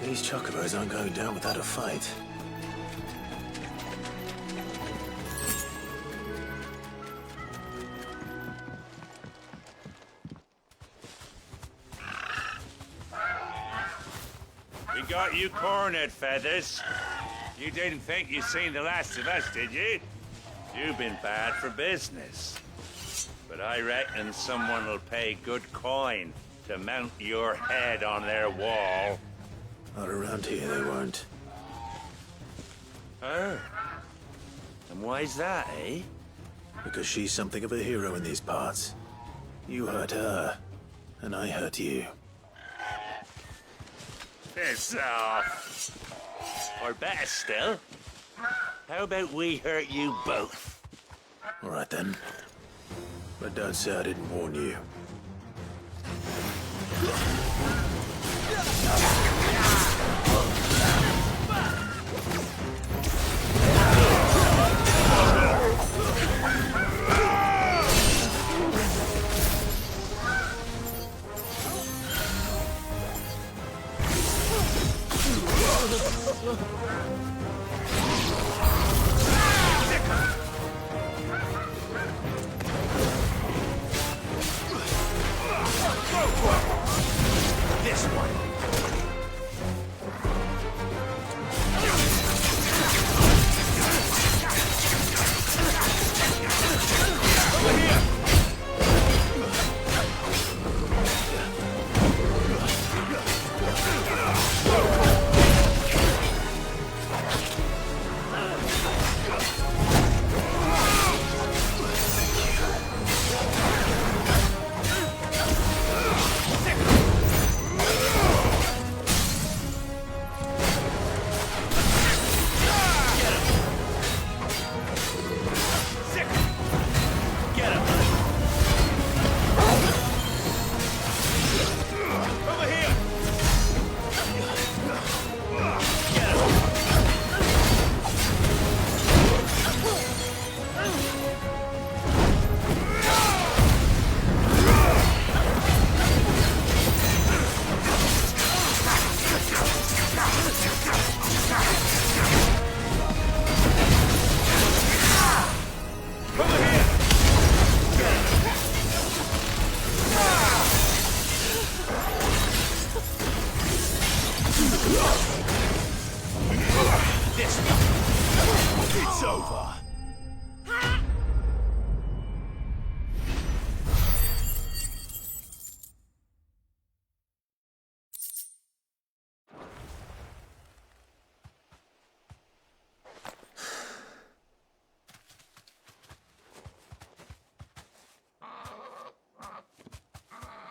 Speaker 4: These chocobos aren't going down without a fight.
Speaker 21: We got you cornered, Feathers. You didn't think you'd seen the last of us, did you? You've been bad for business. But I reckon someone will pay good coin to mount your head on their wall.
Speaker 4: Not around here, they won't.
Speaker 21: Oh. And why's that, eh?
Speaker 4: Because she's something of a hero in these parts. You hurt her, and I hurt you.
Speaker 21: Piss off. Or better still, how about we hurt you both?
Speaker 4: All right then. But don't say I didn't warn you.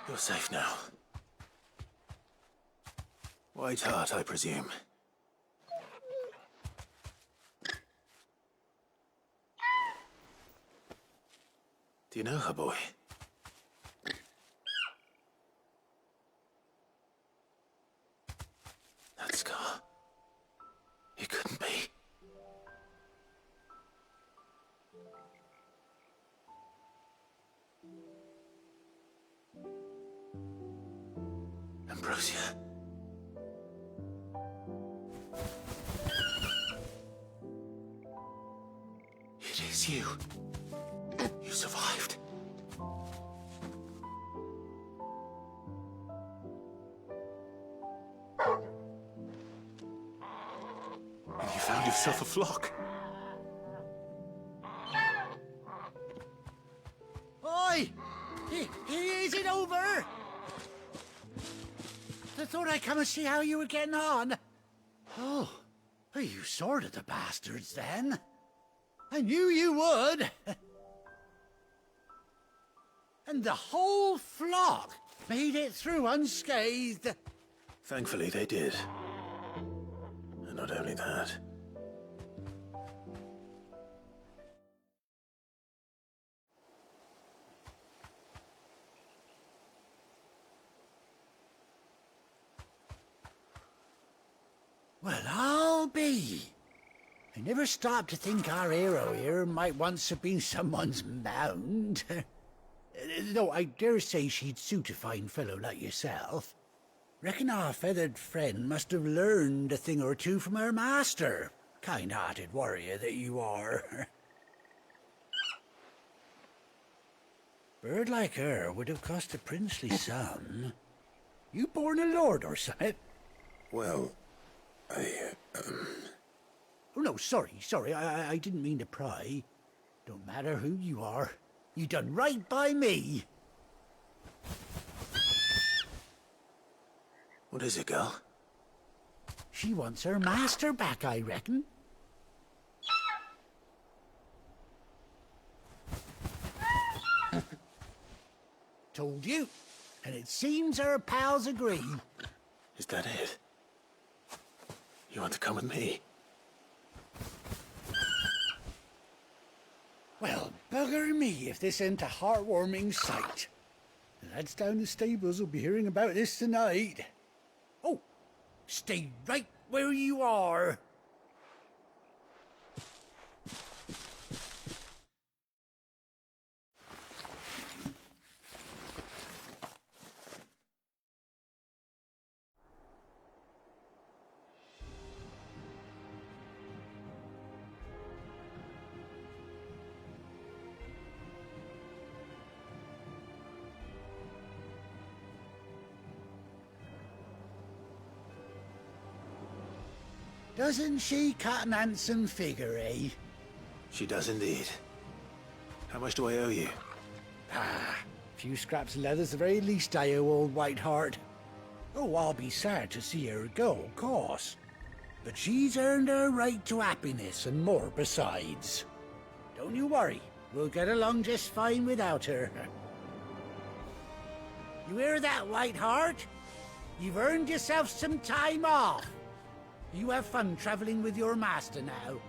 Speaker 4: You're safe now. White Hart, I presume. Do you know her, boy? That scar. It couldn't be. Ambrosia. It is you. You survived. And you found yourself a flock.
Speaker 2: Oi! Is it over? I thought I'd come and see how you were getting on. Oh, you sorted the bastards then. I knew you would. And the whole flock made it through unscathed.
Speaker 4: Thankfully, they did. And not only that.
Speaker 2: Well, I'll be. I never stopped to think our hero here might once have been someone's mount. Though I dare say she'd suit a fine fellow like yourself. Reckon our feathered friend must have learned a thing or two from her master. Kind-hearted warrior that you are. Bird like her would have cost a princely sum. You born a lord or something?
Speaker 4: Well,
Speaker 2: Oh, no, sorry. I didn't mean to pry. Don't matter who you are. You done right by me.
Speaker 4: What is it, girl?
Speaker 2: She wants her master back, I reckon. Told you. And it seems her pals agree.
Speaker 4: Is that it? You want to come with me?
Speaker 2: Well, bugger me if this ain't a heartwarming sight. The lads down the stables will be hearing about this tonight. Oh, stay right where you are. Doesn't she cut an handsome figure, eh?
Speaker 4: She does indeed. How much do I owe you?
Speaker 2: A few scraps of leather's the very least I owe old White Hart. Oh, I'll be sad to see her go, of course. But she's earned her right to happiness and more besides. Don't you worry, we'll get along just fine without her. You hear that, White Hart? You've earned yourself some time off. You have fun traveling with your master now.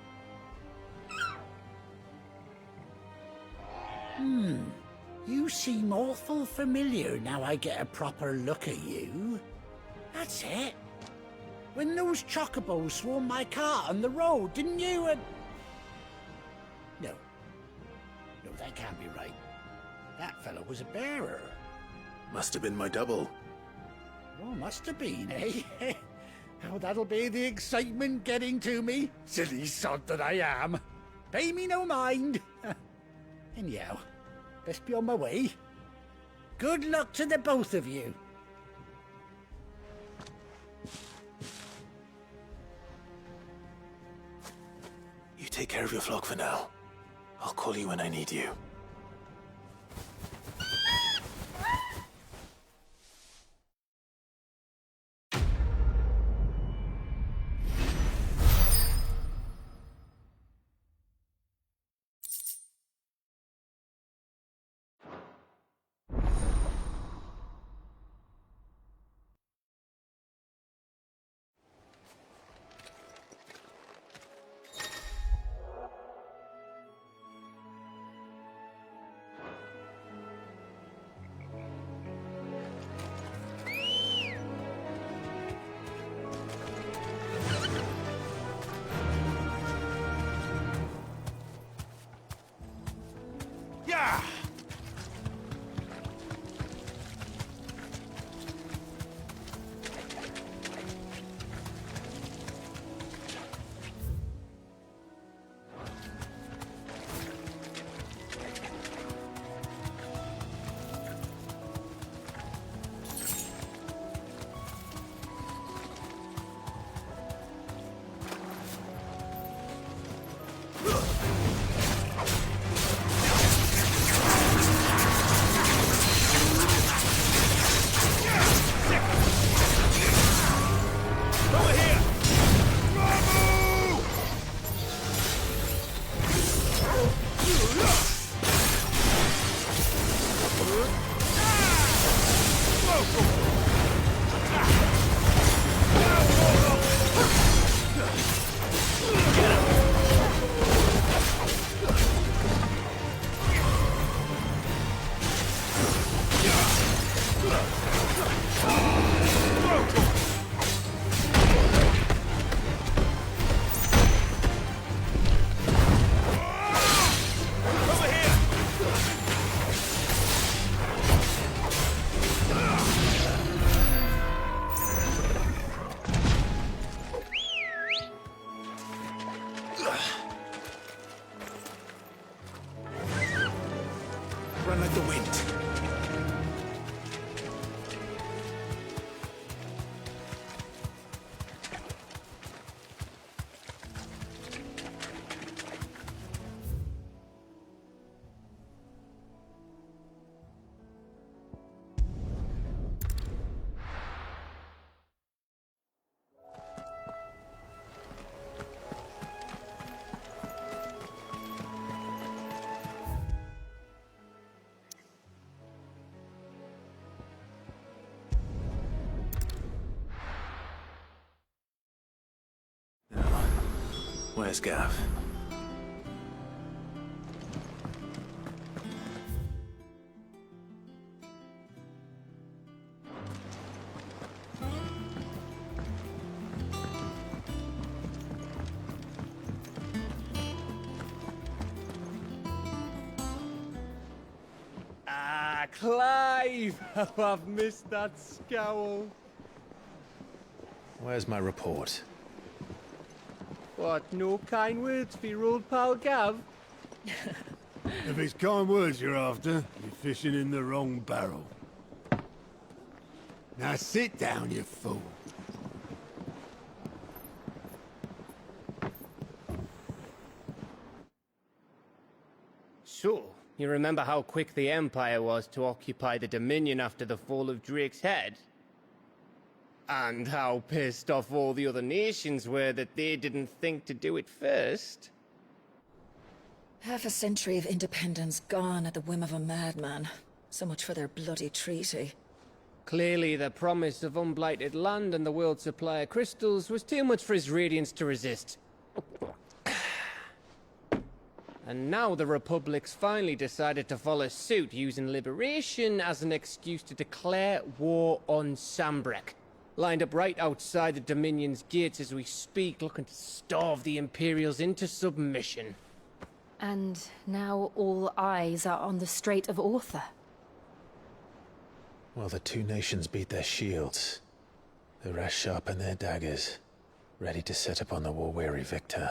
Speaker 2: You seem awful familiar now I get a proper look at you. That's it. When those chocobos swarmed my cart on the road, didn't you? No, that can't be right. That fellow was a bearer.
Speaker 4: Must have been my double.
Speaker 2: Oh, must have been, eh? Oh, that'll be the excitement getting to me. Silly sod that I am. Pay me no mind. Anyhow, best be on my way. Good luck to the both of you.
Speaker 4: You take care of your flock for now. I'll call you when I need you.
Speaker 2: Run like the wind.
Speaker 4: Where's Gav?
Speaker 7: Ah, Clive! How I've missed that scowl.
Speaker 4: Where's my report?
Speaker 7: What, no kind words for your old pal Gav?
Speaker 3: If it's kind words you're after, you're fishing in the wrong barrel. Now sit down, you fool.
Speaker 7: So, you remember how quick the Empire was to occupy the Dominion after the fall of Drake's head? And how pissed off all the other nations were that they didn't think to do it first?
Speaker 9: Half a century of independence gone at the whim of a madman. So much for their bloody treaty.
Speaker 7: Clearly, the promise of unblighted land and the world's supply of crystals was too much for his radiance to resist. And now the Republic's finally decided to follow suit, using liberation as an excuse to declare war on Sambrek. Lined up right outside the Dominion's gates as we speak, looking to starve the Imperials into submission.
Speaker 22: And now all eyes are on the Strait of Author.
Speaker 4: While the two nations beat their shields, the rest sharpen their daggers, ready to set upon the war-weary victor.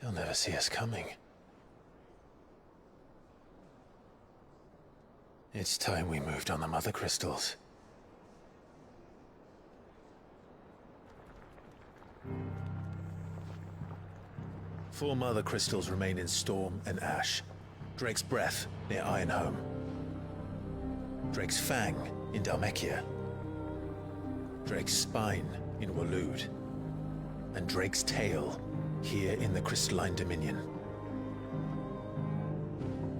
Speaker 4: They'll never see us coming. It's time we moved on the Mother Crystals. Four Mother Crystals remain in Storm and Ash. Drake's Breath near Ironhome. Drake's Fang in Dhalmekia. Drake's Spine in Waloed. And Drake's Tail here in the Crystalline Dominion.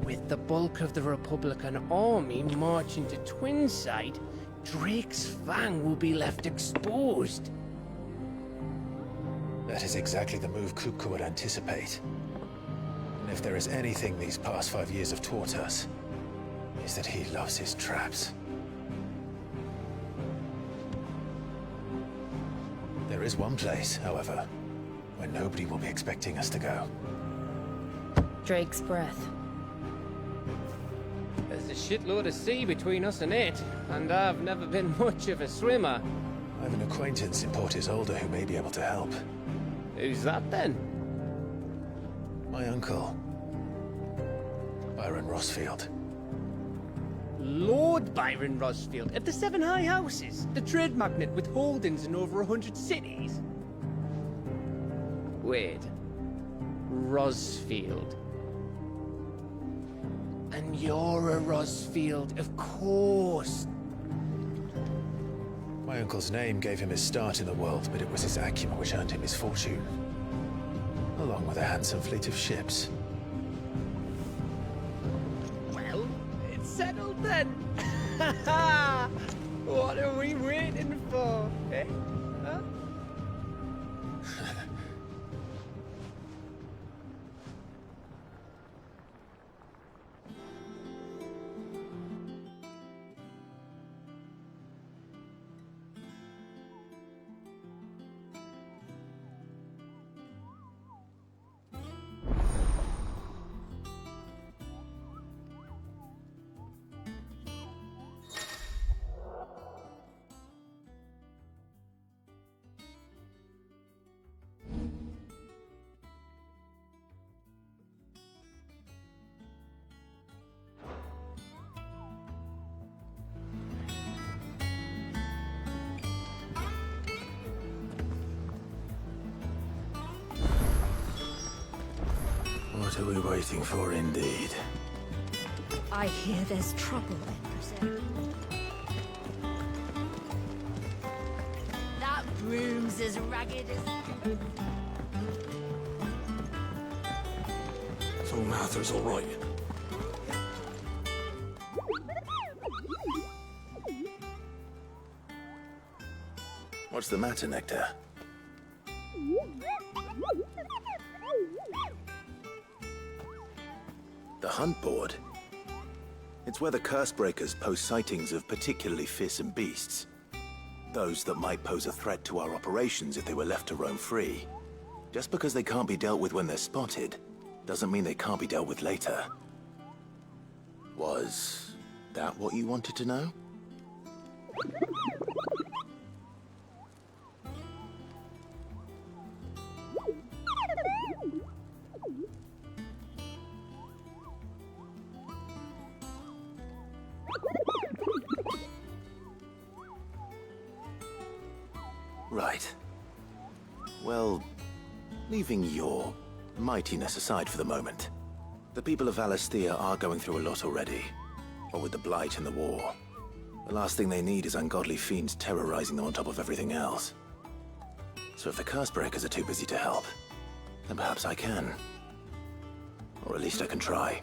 Speaker 7: With the bulk of the Republican army marching to Twinside, Drake's Fang will be left exposed.
Speaker 4: That is exactly the move Kupka would anticipate. And if there is anything these past 5 years have taught us, is that he loves his traps. There is one place, however, when nobody will be expecting us to go.
Speaker 22: Drake's breath.
Speaker 7: There's a shitload of sea between us and it, and I've never been much of a swimmer.
Speaker 4: I have an acquaintance in Port Isolde who may be able to help.
Speaker 7: Who's that then?
Speaker 4: My uncle, Byron Rossfield.
Speaker 7: Lord Byron Rossfield of the Seven High Houses, the trade magnate with holdings in over 100 cities. Wait, Rossfield. And you're a Rossfield, of course.
Speaker 4: My uncle's name gave him his start in the world, but it was his acumen which earned him his fortune, along with a handsome fleet of ships.
Speaker 7: Well, it's settled then. What are we waiting for, eh? Huh?
Speaker 4: What are we waiting for, indeed?
Speaker 22: I hear there's trouble, Empress.
Speaker 14: That broom's as ragged as...
Speaker 13: So Martha's all right.
Speaker 4: What's the matter, Nectar? The hunt board? It's where the Cursebreakers post sightings of particularly fearsome beasts. Those that might pose a threat to our operations if they were left to roam free. Just because they can't be dealt with when they're spotted, doesn't mean they can't be dealt with later. Was that what you wanted to know? Right. Well, leaving your mightiness aside for the moment, the people of Valisthea are going through a lot already. What with the Blight and the war. The last thing they need is ungodly fiends terrorizing them on top of everything else. So if the Cursebreakers are too busy to help, then perhaps I can. Or at least I can try.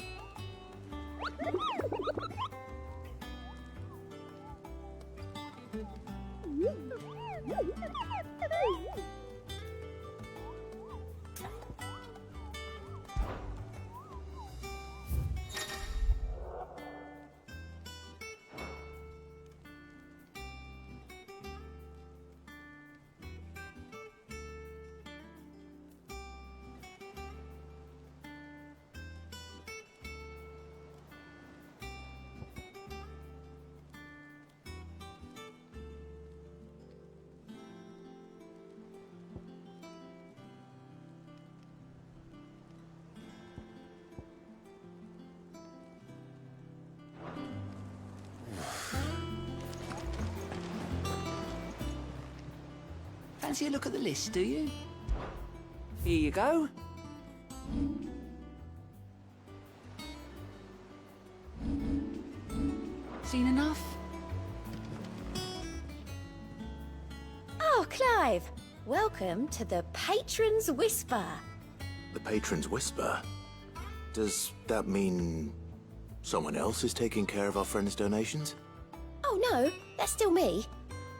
Speaker 8: Fancy a look at the list, do you? Here you go. Seen enough?
Speaker 14: Oh, Clive! Welcome to the Patron's Whisper.
Speaker 4: The Patron's Whisper? Does that mean someone else is taking care of our friend's donations?
Speaker 14: Oh no, that's still me.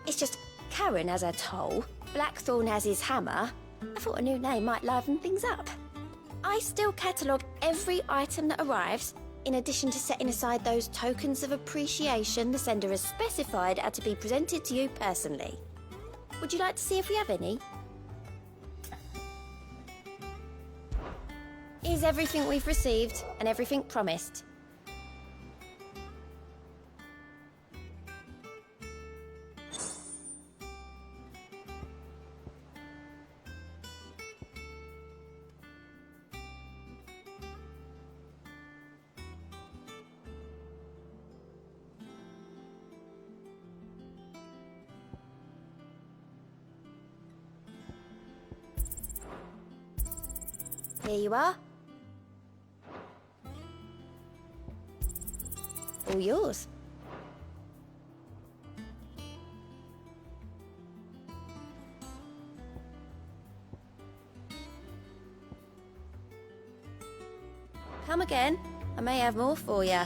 Speaker 14: It's just Karen has her toll, Blackthorn has his hammer. I thought a new name might liven things up. I still catalogue every item that arrives, in addition to setting aside those tokens of appreciation the sender has specified are to be presented to you personally. Would you like to see if we have any? is everything we've received and everything promised. Here you are. All yours. Come again. I may have more for you.